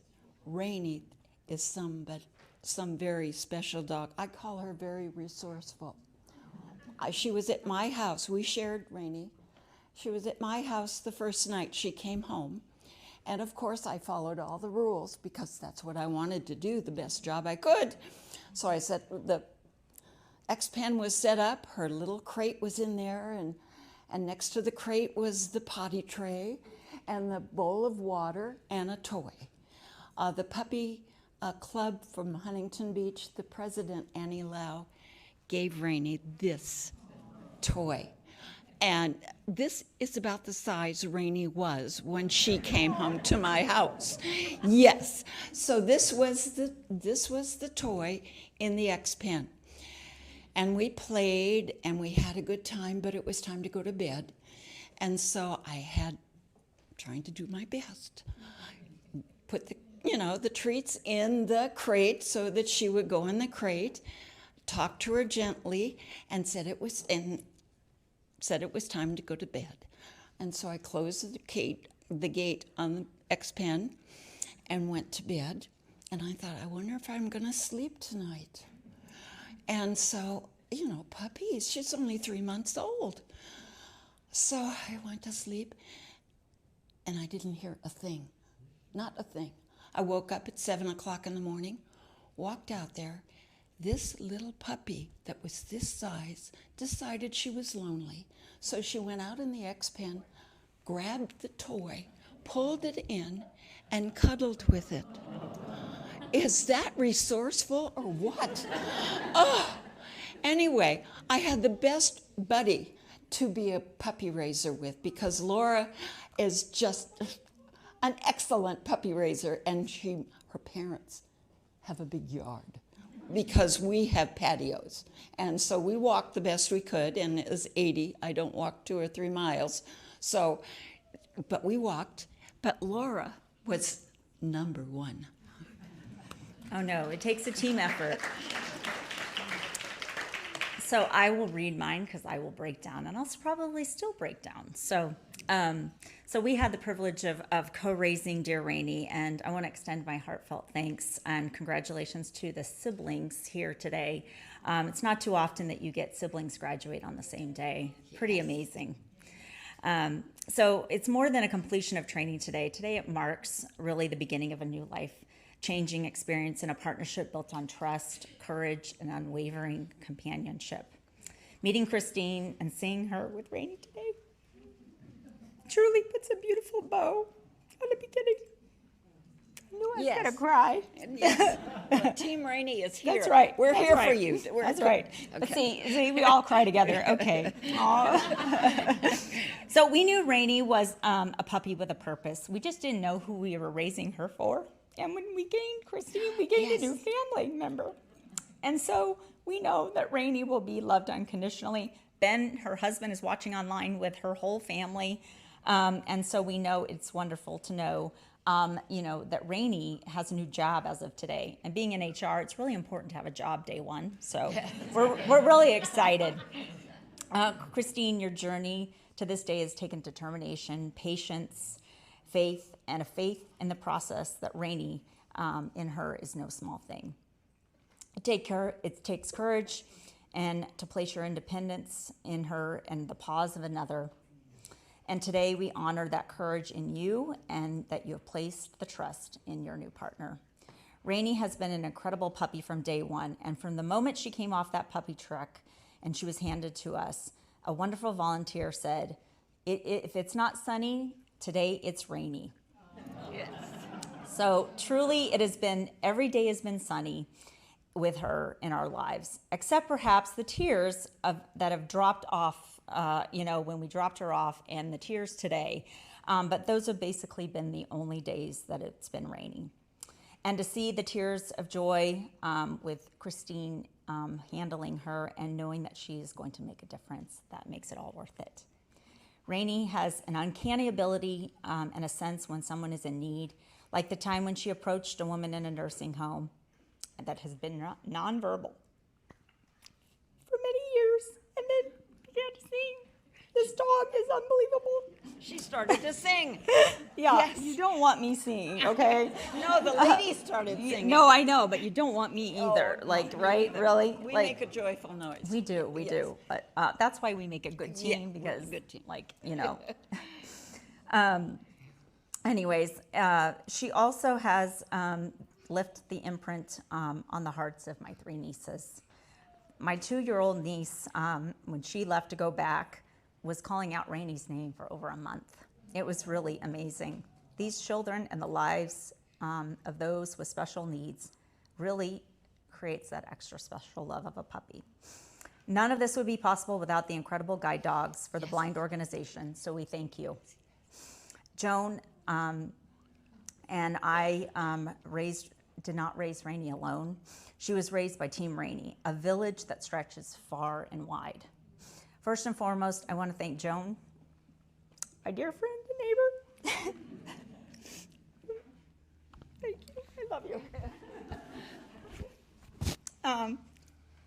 Rainey is some very special dog. I call her very resourceful. She was at my house. We shared Rainey. She was at my house the first night she came home. And of course, I followed all the rules because that's what I wanted to do, the best job I could. So I said, the X-Pen was set up, her little crate was in there, and next to the crate was the potty tray and the bowl of water and a toy. The puppy club from Huntington Beach, the president, Annie Lau, gave Rainey this toy. And this is about the size Rainey was when she came home to my house. Yes, so this was the toy in the X-Pen. And we played and we had a good time, but it was time to go to bed. And so I had, trying to do my best, put the treats in the crate so that she would go in the crate, talked to her gently, and said it was time to go to bed. And so I closed the gate on the X-Pen and went to bed. And I thought, I wonder if I'm going to sleep tonight. And so, puppies, she's only 3 months old. So I went to sleep, and I didn't hear a thing, not a thing. I woke up at 7 o'clock in the morning, walked out there. This little puppy that was this size decided she was lonely. So she went out in the X-Pen, grabbed the toy, pulled it in, and cuddled with it. Is that resourceful or what? Oh, anyway, I had the best buddy to be a puppy raiser with, because Laura is just an excellent puppy raiser, and her parents have a big yard because we have patios. And so we walked the best we could, and it was 80. I don't walk 2 or 3 miles. So, but we walked. But Laura was number 1.
Oh no, it takes a team effort. So I will read mine because I will break down, and I'll probably still break down. So we had the privilege of co-raising dear Rainey, and I want to extend my heartfelt thanks and congratulations to the siblings here today. It's not too often that you get siblings graduate on the same day. Pretty amazing. So it's more than a completion of training today. Today it marks really the beginning of a new life. life-changing experience in a partnership built on trust, courage, and unwavering companionship. Meeting Christine and seeing her with Rainey today truly puts a beautiful bow on the beginning. I knew I was gonna cry.
Yes. Well, Team Rainey is here.
That's right.
We're
That's
here
right.
for you.
That's right.
Okay.
See, we all cry together. Okay. Aw. So we knew Rainey was a puppy with a purpose. We just didn't know who we were raising her for. And when we gained Christine, we gained a new family member. And so we know that Rainey will be loved unconditionally. Ben, her husband, is watching online with her whole family. And so we know it's wonderful to know, that Rainey has a new job as of today. And being in HR, it's really important to have a job day one. So we're really excited. Christine, your journey to this day has taken determination, patience, faith, and a faith in the process that Rainey in her is no small thing. It takes courage and to place your independence in her and the paws of another. And today we honor that courage in you and that you have placed the trust in your new partner. Rainey has been an incredible puppy from day one. And from the moment she came off that puppy truck and she was handed to us, a wonderful volunteer said, if it's not sunny, today it's Rainey.
Yes.
So truly it has been, every day has been sunny with her in our lives, except perhaps the tears that have dropped off, when we dropped her off, and the tears today. But those have basically been the only days that it's been raining. And to see the tears of joy with Christine handling her and knowing that she is going to make a difference, that makes it all worth it. Rainey has an uncanny ability and a sense when someone is in need, like the time when she approached a woman in a nursing home that has been nonverbal for many years, and then began to sing. This dog is unbelievable.
She started to sing.
Yeah,
Yes.
You don't want me singing, okay?
No, the lady started singing.
No, I know, but you don't want me either.
No,
like,
no,
right?
neither.
Really?
We
Like,
make a joyful noise.
We do, we do. But that's why we make a good team,
Yeah, we're a
because,
good team.
anyways, she also has left the imprint on the hearts of my three nieces. My 2-year-old niece, when she left to go back, was calling out Rainey's name for over a month. It was really amazing. These children and the lives of those with special needs really creates that extra special love of a puppy. None of this would be possible without the incredible guide dogs for the blind organization, so we thank you. Joan and I did not raise Rainey alone. She was raised by Team Rainey, a village that stretches far and wide. First and foremost, I want to thank Joan, my dear friend and neighbor. Thank you. I love you.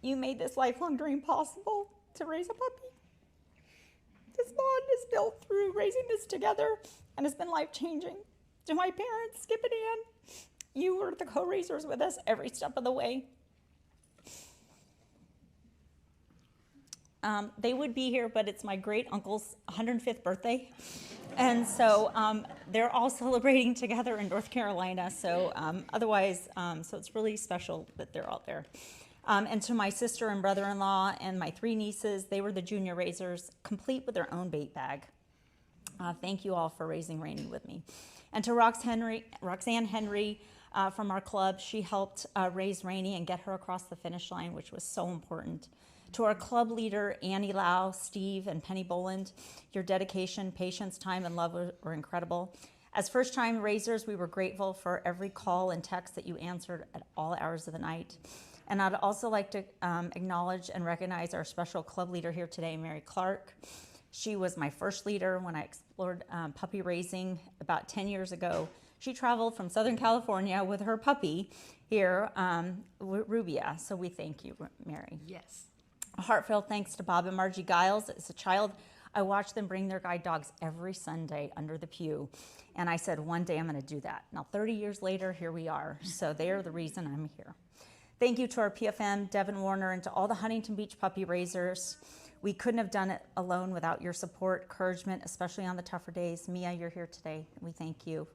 You made this lifelong dream possible to raise a puppy. This bond is built through raising this together and has been life-changing. To my parents, Skip and Ann, you were the co-raisers with us every step of the way. They would be here, but it's my great uncle's 105th birthday. And so they're all celebrating together in North Carolina. So so it's really special that they're all there. And to my sister and brother-in-law and my 3 nieces, they were the junior raisers, complete with their own bait bag. Thank you all for raising Rainey with me. And to Roxanne Henry from our club, she helped raise Rainey and get her across the finish line, which was so important. To our club leader, Annie Lau, Steve, and Penny Boland, your dedication, patience, time, and love were incredible. As first-time raisers, we were grateful for every call and text that you answered at all hours of the night. And I'd also like to acknowledge and recognize our special club leader here today, Mary Clark. She was my first leader when I explored puppy raising about 10 years ago. She traveled from Southern California with her puppy here, Rubia. So we thank you, Mary.
Yes.
A heartfelt thanks to Bob and Margie Giles. As a child, I watched them bring their guide dogs every Sunday under the pew. And I said, one day I'm going to do that. Now, 30 years later, here we are. So they are the reason I'm here. Thank you to our PFM, Devin Warner, and to all the Huntington Beach puppy raisers. We couldn't have done it alone without your support, encouragement, especially on the tougher days. Mia, you're here today. We thank you.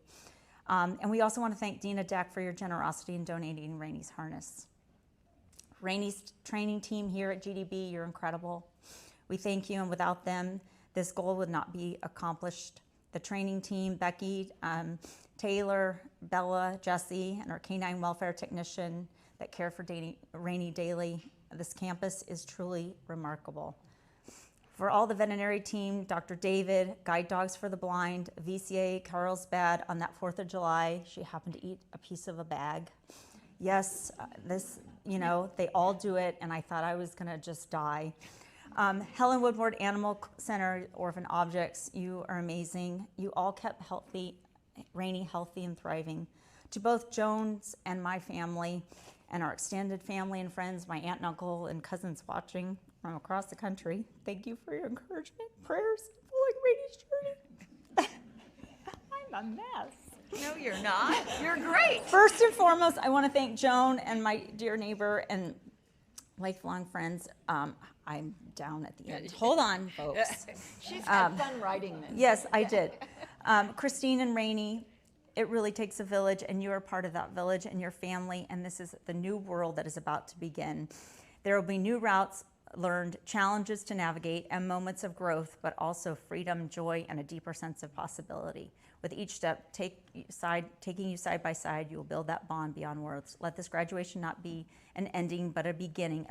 And we also want to thank Dina Deck for your generosity in donating Rainey's harness. Rainey's training team here at GDB, you're incredible. We thank you, and without them, this goal would not be accomplished. The training team, Becky, Taylor, Bella, Jesse, and our canine welfare technician that care for Rainey daily. This campus is truly remarkable. For all the veterinary team, Dr. David, Guide Dogs for the Blind, VCA, Carlsbad, on that 4th of July, she happened to eat a piece of a bag. Yes, they all do it, and I thought I was gonna just die. Helen Woodward Animal Center, Orphan Objects, you are amazing. You all kept Rainey healthy and thriving. To both Jones and my family, and our extended family and friends, my aunt and uncle and cousins watching from across the country, thank you for your encouragement, prayers, following Rainey's journey. I'm a mess.
No, you're not. You're great.
First and foremost, I want to thank Joan and my dear neighbor and lifelong friends. I'm down at the end. Hold on, folks.
She's had fun writing this.
Yes, I did. Christine and Rainey, it really takes a village, and you are part of that village and your family, and this is the new world that is about to begin. There will be new routes learned, challenges to navigate, and moments of growth, but also freedom, joy, and a deeper sense of possibility. With each step taking you side by side, you will build that bond beyond words. Let this graduation not be an ending, but a beginning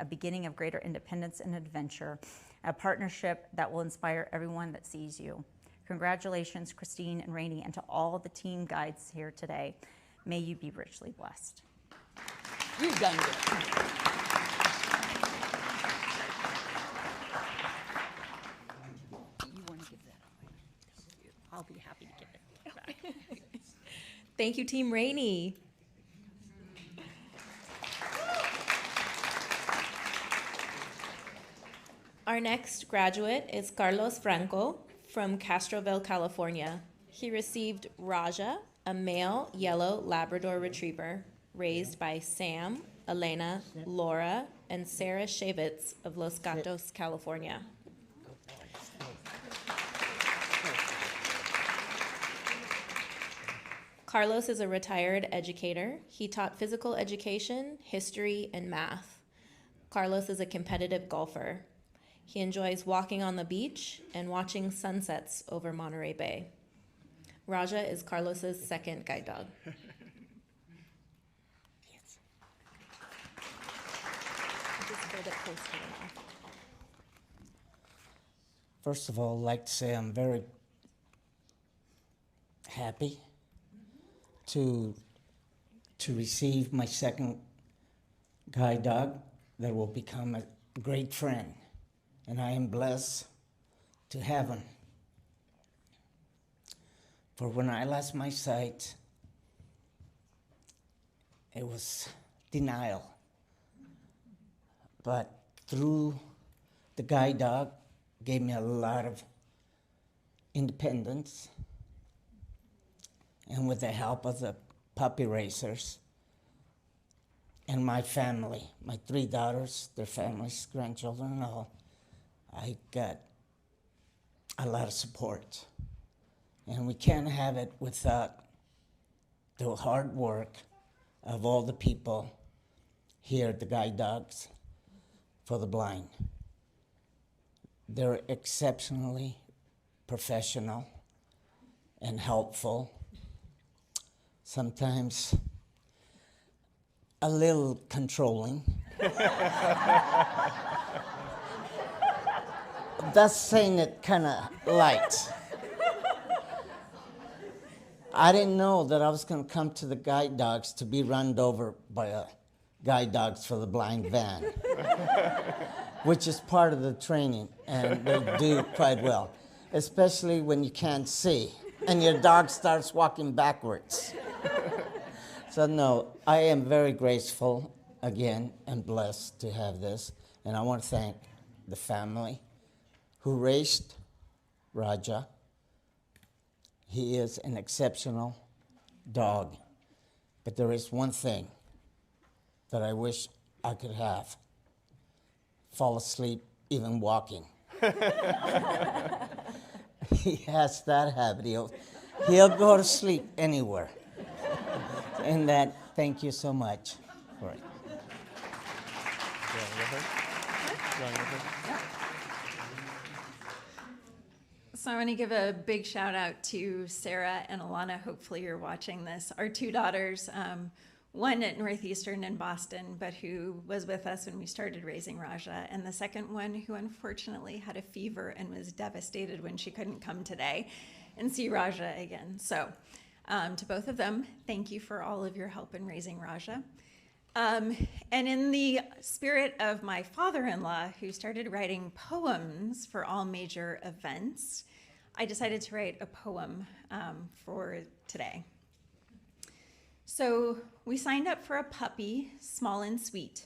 of greater independence and adventure, a partnership that will inspire everyone that sees you. Congratulations, Christine and Rainey, and to all the team guides here today. May you be richly blessed.
You've done good.
I'll be happy to give it back.
Thank you, Team Rainey. Our next graduate is Carlos Franco from Castroville, California. He received Raja, a male yellow Labrador retriever raised by Sam, Elena, Laura, and Sarah Shavitz of Los Gatos, California. Carlos is a retired educator. He taught physical education, history, and math. Carlos is a competitive golfer. He enjoys walking on the beach and watching sunsets over Monterey Bay. Raja is Carlos's second guide dog.
First of all, I'd like to say I'm very happy to receive my second guide dog that will become a great friend. And I am blessed to have him. For when I lost my sight, it was denial. But through the guide dog, gave me a lot of independence. And with the help of the puppy raisers and my family, my 3 daughters, their families, grandchildren, and all, I got a lot of support. And we can't have it without the hard work of all the people here at the Guide Dogs for the Blind. They're exceptionally professional and helpful. Sometimes a little controlling. That's saying it kind of light. I didn't know that I was going to come to the Guide Dogs to be run over by a Guide Dogs for the Blind van, which is part of the training, and they do quite well, especially when you can't see and your dog starts walking backwards. So no, I am very grateful again and blessed to have this, and I want to thank the family who raised Raja. He is an exceptional dog, but there is one thing that I wish I could have: fall asleep even walking. He has that habit. He'll go to sleep anywhere. And that, thank you so much for it.
So I want to give a big shout out to Sarah and Alana. Hopefully you're watching this. Our two daughters, one at Northeastern in Boston, but who was with us when we started raising Raja, and the second one who unfortunately had a fever and was devastated when she couldn't come today and see Raja again. So to both of them, thank you for all of your help in raising Raja. And in the spirit of my father-in-law, who started writing poems for all major events, I decided to write a poem for today. So we signed up for a puppy, small and sweet.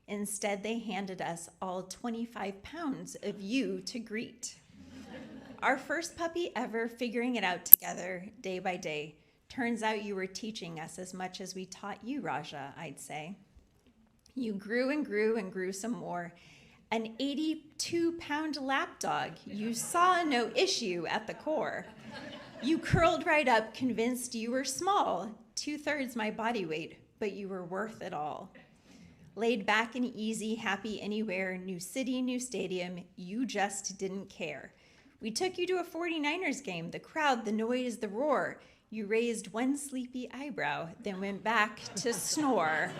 Instead, they handed us all 25 pounds of you to greet. Our first puppy ever, figuring it out together day by day. Turns out you were teaching us as much as we taught you, Raja, I'd say. You grew and grew and grew some more. An 82-pound lapdog, you saw no issue at the core. You curled right up, convinced you were small, 2/3 my body weight, but you were worth it all. Laid back and easy, happy anywhere, new city, new stadium, you just didn't care. We took you to a 49ers game, the crowd, the noise, the roar. You raised one sleepy eyebrow, then went back to snore.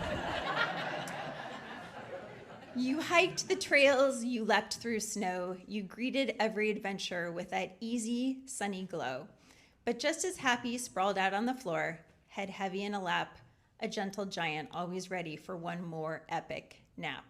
You hiked the trails, you leapt through snow, you greeted every adventure with that easy, sunny glow. But just as happy, sprawled out on the floor, head heavy in a lap, a gentle giant always ready for one more epic nap.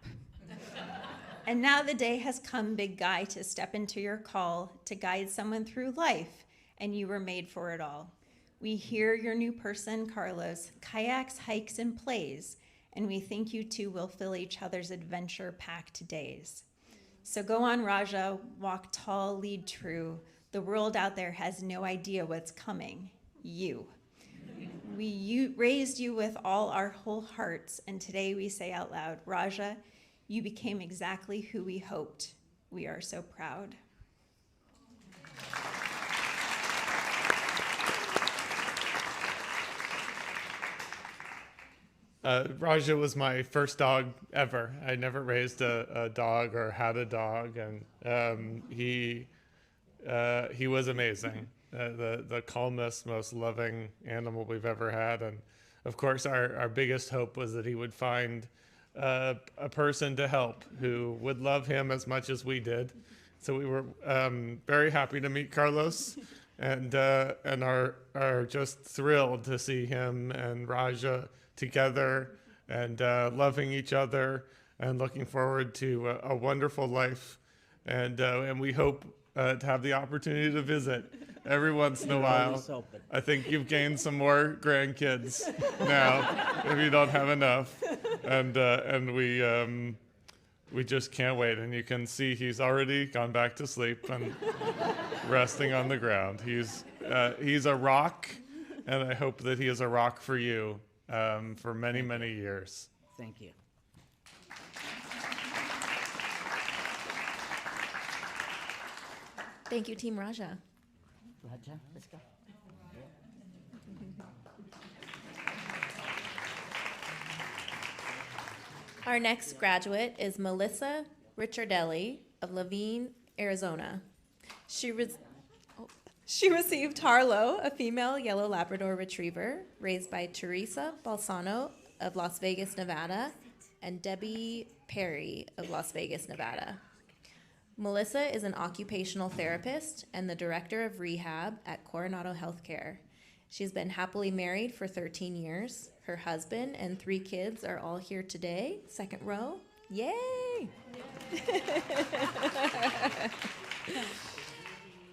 And now the day has come, big guy, to step into your call, to guide someone through life, and you were made for it all. We hear your new person, Carlos, kayaks, hikes, and plays, and we think you two will fill each other's adventure-packed days. So go on, Raja, walk tall, lead true. The world out there has no idea what's coming. You. We raised you with all our whole hearts, and today we say out loud, Raja, you became exactly who we hoped. We are so proud.
Raja was my first dog ever. I never raised a dog or had a dog, and he was amazing. The calmest, most loving animal we've ever had, and of course our biggest hope was that he would find a person to help who would love him as much as we did. So we were very happy to meet Carlos, and are just thrilled to see him and Raja together and loving each other and looking forward to a wonderful life. And we hope to have the opportunity to visit every once in a while. I think you've gained some more grandkids now if you don't have enough. And we just can't wait. And you can see he's already gone back to sleep and resting on the ground. He's a rock, and I hope that he is a rock for you for many, many years.
Thank you.
Thank you, Team Raja.
Raja, let's go.
Our next graduate is Melissa Ricciardelli of Laveen, Arizona. She received Harlow, a female yellow Labrador retriever, raised by Teresa Balsano of Las Vegas, Nevada, and Debbie Perry of Las Vegas, Nevada. Melissa is an occupational therapist and the director of rehab at Coronado Healthcare. She's been happily married for 13 years. Her husband and 3 kids are all here today. Second row. Yay!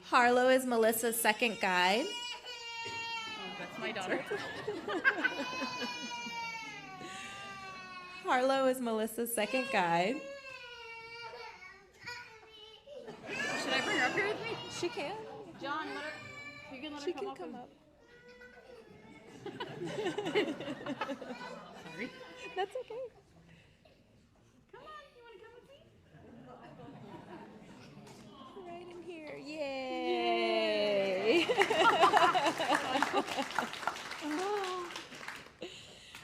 Harlow is Melissa's second guide.
Oh, that's my daughter.
Harlow is Melissa's second guide.
Should I bring her up here with me?
She can.
John, you can let her
She
come
can
up.
come up.
Sorry.
That's okay.
Come on, you want to come with me?
Right in here. Yay!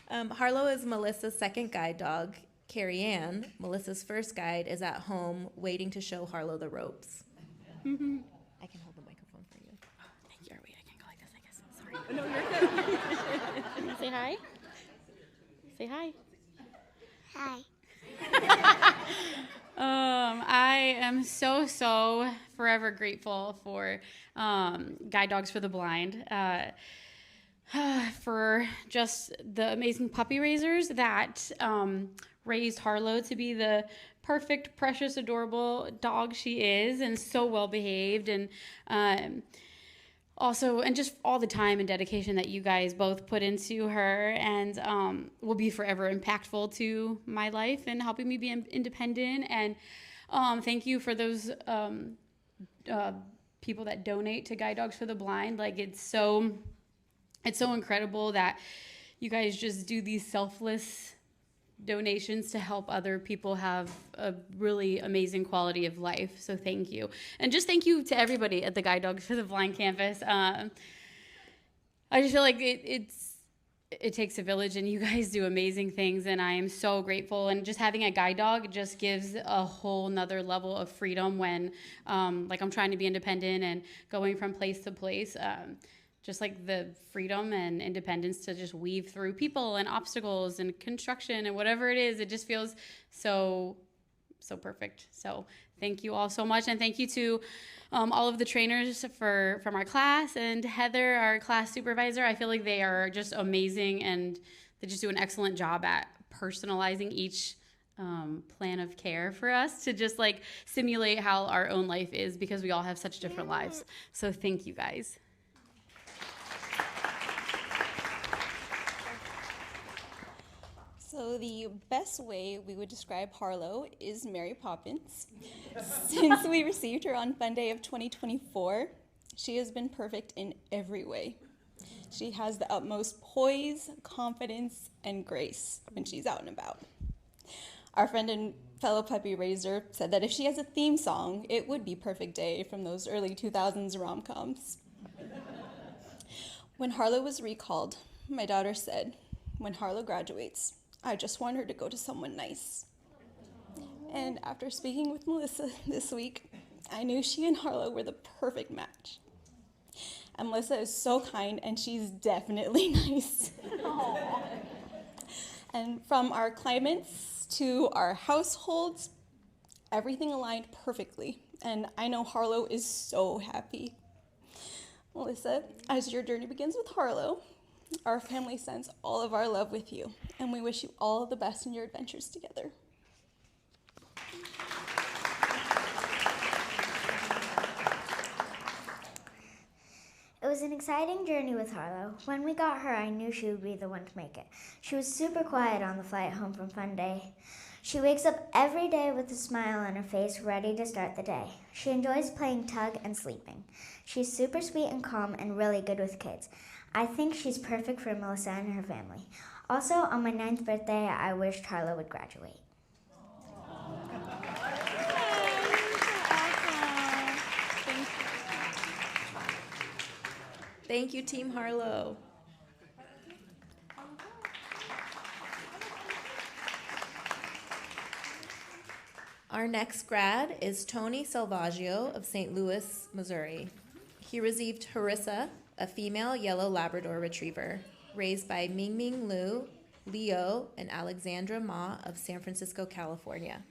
Harlow is Melissa's second guide dog. Carrie Ann, Melissa's first guide, is at home waiting to show Harlow the ropes. I can hold the microphone for you.
Thank you. Wait, I can go like this, I guess. Sorry. No, you're good. Say hi. Say hi.
Hi. I am so forever grateful for Guide Dogs for the Blind, for just the amazing puppy raisers that raised Harlow to be the perfect, precious, adorable dog she is, and so well behaved, and also, and just all the time and dedication that you guys both put into her, and will be forever impactful to my life and helping me be independent. And thank you for those people that donate to Guide Dogs for the Blind. Like, it's so incredible that you guys just do these selfless donations to help other people have a really amazing quality of life. So thank you. And just thank you to everybody at the Guide Dogs for the Blind campus. I just feel like it takes a village, and you guys do amazing things, and I am so grateful. And just having a guide dog just gives a whole nother level of freedom when like I'm trying to be independent and going from place to place. Just like the freedom and independence to just weave through people and obstacles and construction and whatever it is, it just feels so perfect. So thank you all so much, and thank you to all of the trainers from our class, and Heather, our class supervisor. I feel like they are just amazing, and they just do an excellent job at personalizing each plan of care for us to just like simulate how our own life is, because we all have such different lives. So thank you guys.
So the best way we would describe Harlow is Mary Poppins. Since we received her on Fun Day of 2024, she has been perfect in every way. She has the utmost poise, confidence, and grace when she's out and about. Our friend and fellow puppy raiser said that if she has a theme song, it would be Perfect Day from those early 2000s rom-coms. When Harlow was recalled, my daughter said, "When Harlow graduates, I just want her to go to someone nice." And after speaking with Melissa this week, I knew she and Harlow were the perfect match. And Melissa is so kind, and she's definitely nice. And from our climates to our households, everything aligned perfectly. And I know Harlow is so happy. Melissa, as your journey begins with Harlow, our family sends all of our love with you, and we wish you all the best in your adventures together.
It was an exciting journey with Harlow. When we got her, I knew she would be the one to make it. She was super quiet on the flight home from Fun Day. She wakes up every day with a smile on her face, ready to start the day. She enjoys playing tug and sleeping. She's super sweet and calm and really good with kids. I think she's perfect for Melissa and her family. Also, on my 9th birthday, I wished Harlow would graduate.
Thank you, Team Harlow. Our next grad is Tony Salvaggio of St. Louis, Missouri. He received Harissa, a female yellow Labrador retriever, raised by Ming Ming Liu, Leo, and Alexandra Ma of San Francisco, California.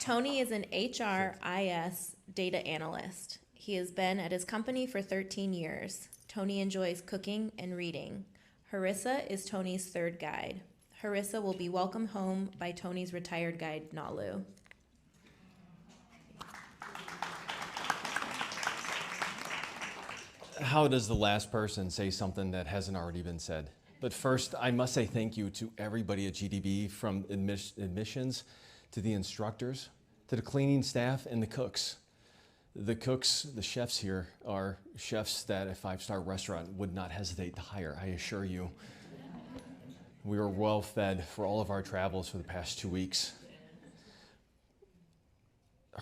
Tony is an HRIS data analyst. He has been at his company for 13 years. Tony enjoys cooking and reading. Harissa is Tony's third guide. Harissa will be welcomed home by Tony's retired guide, Nalu.
How does the last person say something that hasn't already been said? But first, I must say thank you to everybody at GDB, from admissions to the instructors, to the cleaning staff and the cooks. The cooks, the chefs here, are chefs that a five-star restaurant would not hesitate to hire, I assure you. We were well fed for all of our travels for the past 2 weeks.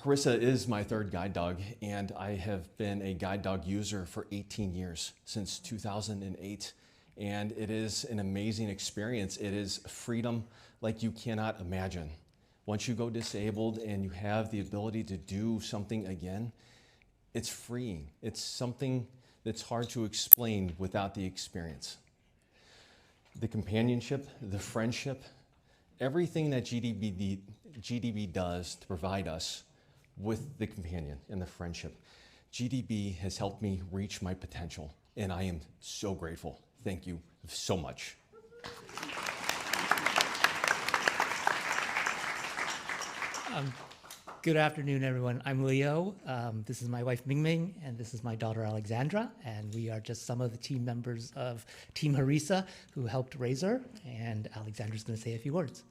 Harissa is my third guide dog, and I have been a guide dog user for 18 years, since 2008. And it is an amazing experience. It is freedom like you cannot imagine. Once you go disabled and you have the ability to do something again, it's freeing. It's something that's hard to explain without the experience. The companionship, the friendship, everything that GDB does to provide us with the companion and the friendship. GDB has helped me reach my potential, and I am so grateful. Thank you so much.
Good afternoon, everyone. I'm Leo. This is my wife, Mingming, and this is my daughter, Alexandra. And we are just some of the team members of Team Harissa who helped raise her. And Alexandra's going to say a few words.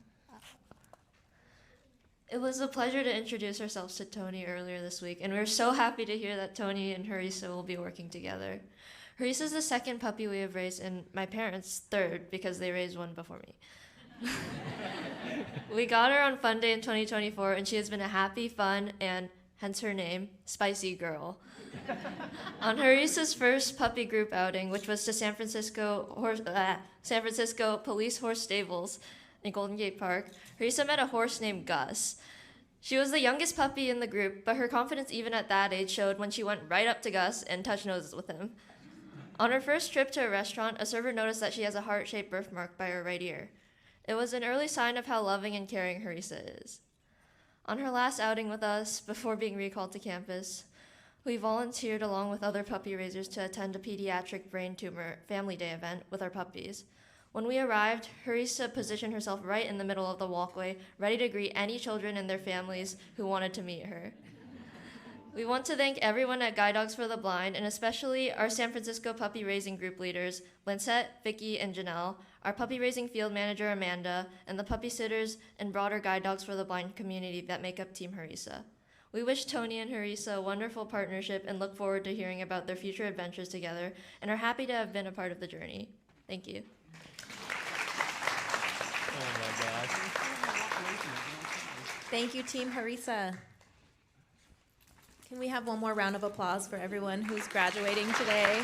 It was a pleasure to introduce ourselves to Tony earlier this week, and we're so happy to hear that Tony and Harissa will be working together. Harissa is the second puppy we have raised, and my parents' third, because they raised one before me. We got her on Fun Day in 2024, and she has been a happy, fun, and hence her name, spicy girl. On Harissa's first puppy group outing, which was to San Francisco Police Horse Stables in Golden Gate Park, Harissa met a horse named Gus. She was the youngest puppy in the group, but her confidence even at that age showed when she went right up to Gus and touched noses with him. On her first trip to a restaurant, a server noticed that she has a heart-shaped birthmark by her right ear. It was an early sign of how loving and caring Harissa is. On her last outing with us, before being recalled to campus, we volunteered along with other puppy raisers to attend a pediatric brain tumor family day event with our puppies. When we arrived, Harissa positioned herself right in the middle of the walkway, ready to greet any children and their families who wanted to meet her. We want to thank everyone at Guide Dogs for the Blind, and especially our San Francisco puppy raising group leaders, Linsette, Vicky, and Janelle, our puppy raising field manager, Amanda, and the puppy sitters and broader Guide Dogs for the Blind community that make up Team Harissa. We wish Tony and Harissa a wonderful partnership and look forward to hearing about their future adventures together, and are happy to have been a part of the journey. Thank you.
Oh my gosh.
Thank you, Team Harissa. Can we have one more round of applause for everyone who's graduating today?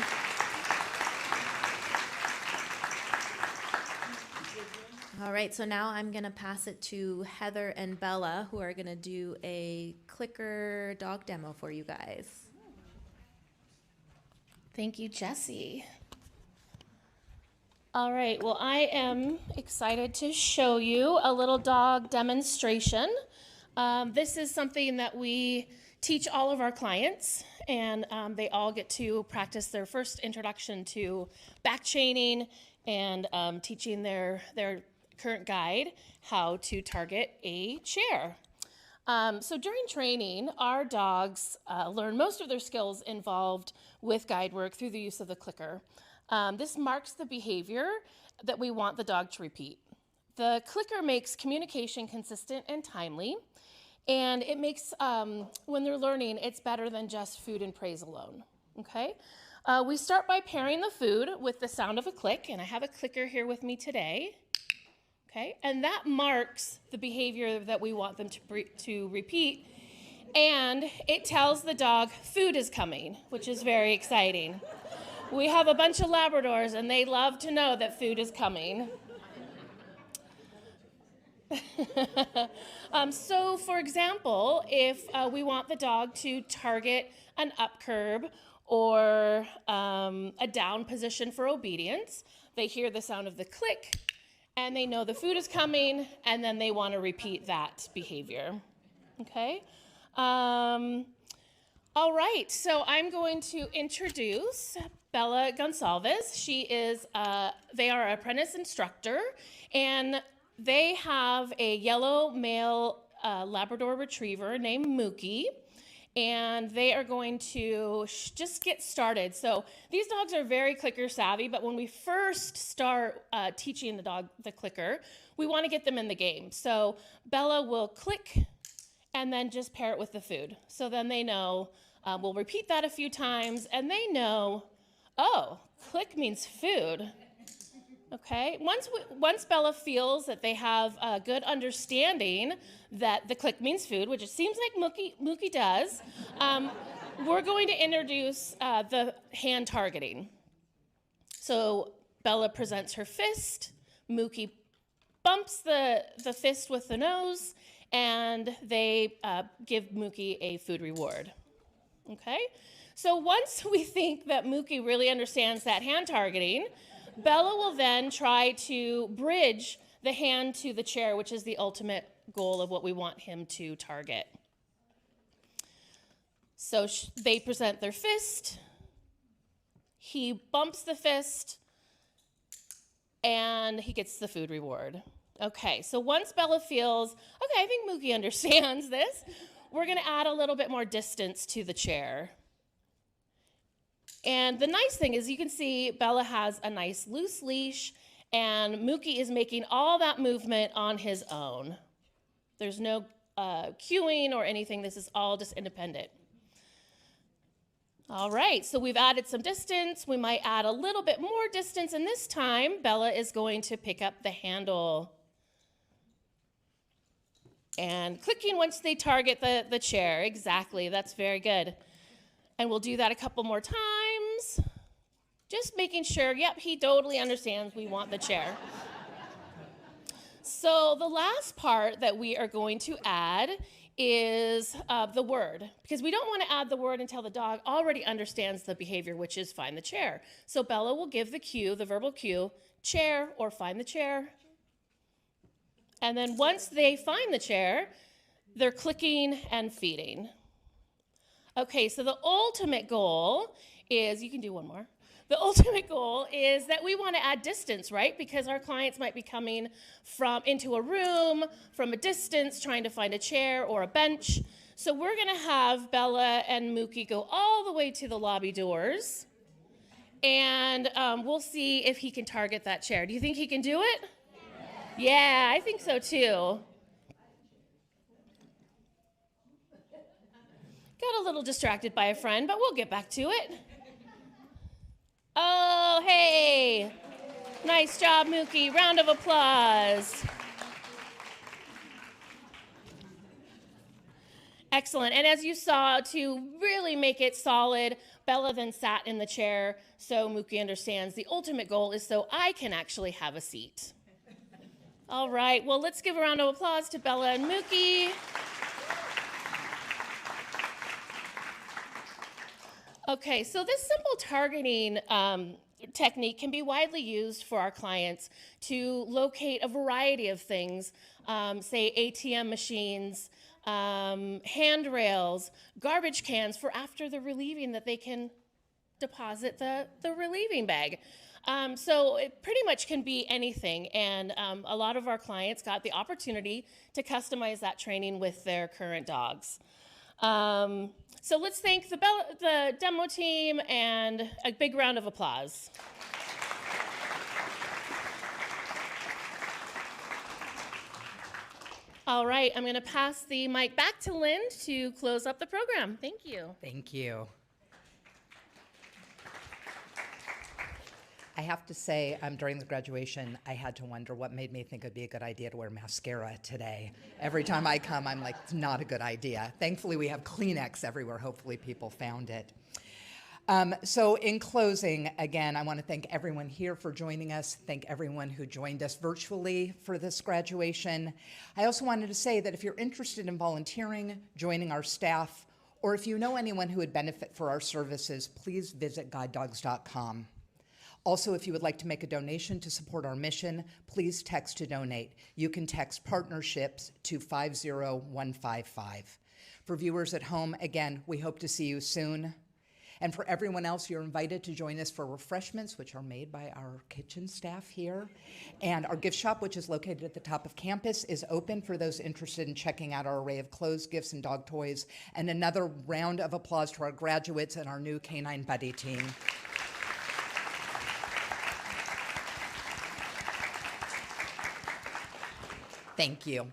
All right, so now I'm going to pass it to Heather and Bella, who are going to do a clicker dog demo for you guys.
Thank you, Jessie. All right, well, I am excited to show you a little dog demonstration. This is something that we teach all of our clients, and they all get to practice their first introduction to back chaining and teaching their current guide how to target a chair. So during training, our dogs learn most of their skills involved with guide work through the use of the clicker. This marks the behavior that we want the dog to repeat. The clicker makes communication consistent and timely, and it makes, when they're learning, it's better than just food and praise alone, okay? We start by pairing the food with the sound of a click, and I have a clicker here with me today, okay? And that marks the behavior that we want them to repeat, and it tells the dog food is coming, which is very exciting. We have a bunch of Labradors, and they love to know that food is coming. So, for example, if we want the dog to target an up curb or a down position for obedience, they hear the sound of the click, and they know the food is coming, and then they want to repeat that behavior. Okay? All right, so I'm going to introduce Bella Gonsalves. She is, they are an apprentice instructor, and they have a yellow male Labrador Retriever named Mookie, and they are going to just get started. So these dogs are very clicker savvy, but when we first start teaching the dog the clicker, we want to get them in the game. So Bella will click and then just pair it with the food. So then they know, we'll repeat that a few times, and they know, oh, click means food. Okay, once Bella feels that they have a good understanding that the click means food, which it seems like Mookie does, we're going to introduce the hand targeting. So Bella presents her fist, Mookie bumps the fist with the nose, and they give Mookie a food reward. Okay, so once we think that Mookie really understands that hand targeting, Bella will then try to bridge the hand to the chair, which is the ultimate goal of what we want him to target. So they present their fist, he bumps the fist, and he gets the food reward. Okay, so once Bella feels, okay, I think Mookie understands this, we're gonna add a little bit more distance to the chair. And the nice thing is you can see Bella has a nice loose leash and Mookie is making all that movement on his own. There's no cueing or anything. This is all just independent. All right, so we've added some distance. We might add a little bit more distance, and this time Bella is going to pick up the handle. And clicking once they target the chair. Exactly, that's very good. And we'll do that a couple more times. Just making sure, yep, he totally understands we want the chair. So the last part that we are going to add is the word, because we don't want to add the word until the dog already understands the behavior, which is find the chair. So Bella will give the cue, the verbal cue, chair or find the chair. And then once they find the chair, they're clicking and feeding. Okay, so the ultimate goal is, you can do one more. The ultimate goal is that we want to add distance, right? Because our clients might be coming into a room, from a distance, trying to find a chair or a bench. So we're going to have Bella and Mookie go all the way to the lobby doors. And we'll see if he can target that chair. Do you think he can do it? Yeah, I think so too. Got a little distracted by a friend, but we'll get back to it. Oh, hey. Nice job, Mookie. Round of applause. Excellent. And as you saw, to really make it solid, Bella then sat in the chair so Mookie understands the ultimate goal is so I can actually have a seat. All right, well, let's give a round of applause to Bella and Mookie. Okay, so this simple targeting technique can be widely used for our clients to locate a variety of things, say ATM machines, handrails, garbage cans for after the relieving that they can deposit the relieving bag. So it pretty much can be anything, and a lot of our clients got the opportunity to customize that training with their current dogs. So let's thank the demo team and a big round of applause. All right, I'm going to pass the mic back to Lynn to close up the program. Thank you.
Thank you. I have to say, during the graduation, I had to wonder what made me think it'd be a good idea to wear mascara today. Every time I come, I'm like, it's not a good idea. Thankfully, we have Kleenex everywhere. Hopefully, people found it. So in closing, again, I want to thank everyone here for joining us, thank everyone who joined us virtually for this graduation. I also wanted to say that if you're interested in volunteering, joining our staff, or if you know anyone who would benefit for our services, please visit guidedogs.com. Also, if you would like to make a donation to support our mission, please text to donate. You can text partnerships to 50155. For viewers at home, again, we hope to see you soon. And for everyone else, you're invited to join us for refreshments, which are made by our kitchen staff here. And our gift shop, which is located at the top of campus, is open for those interested in checking out our array of clothes, gifts, and dog toys. And another round of applause to our graduates and our new Canine Buddy team. Thank you.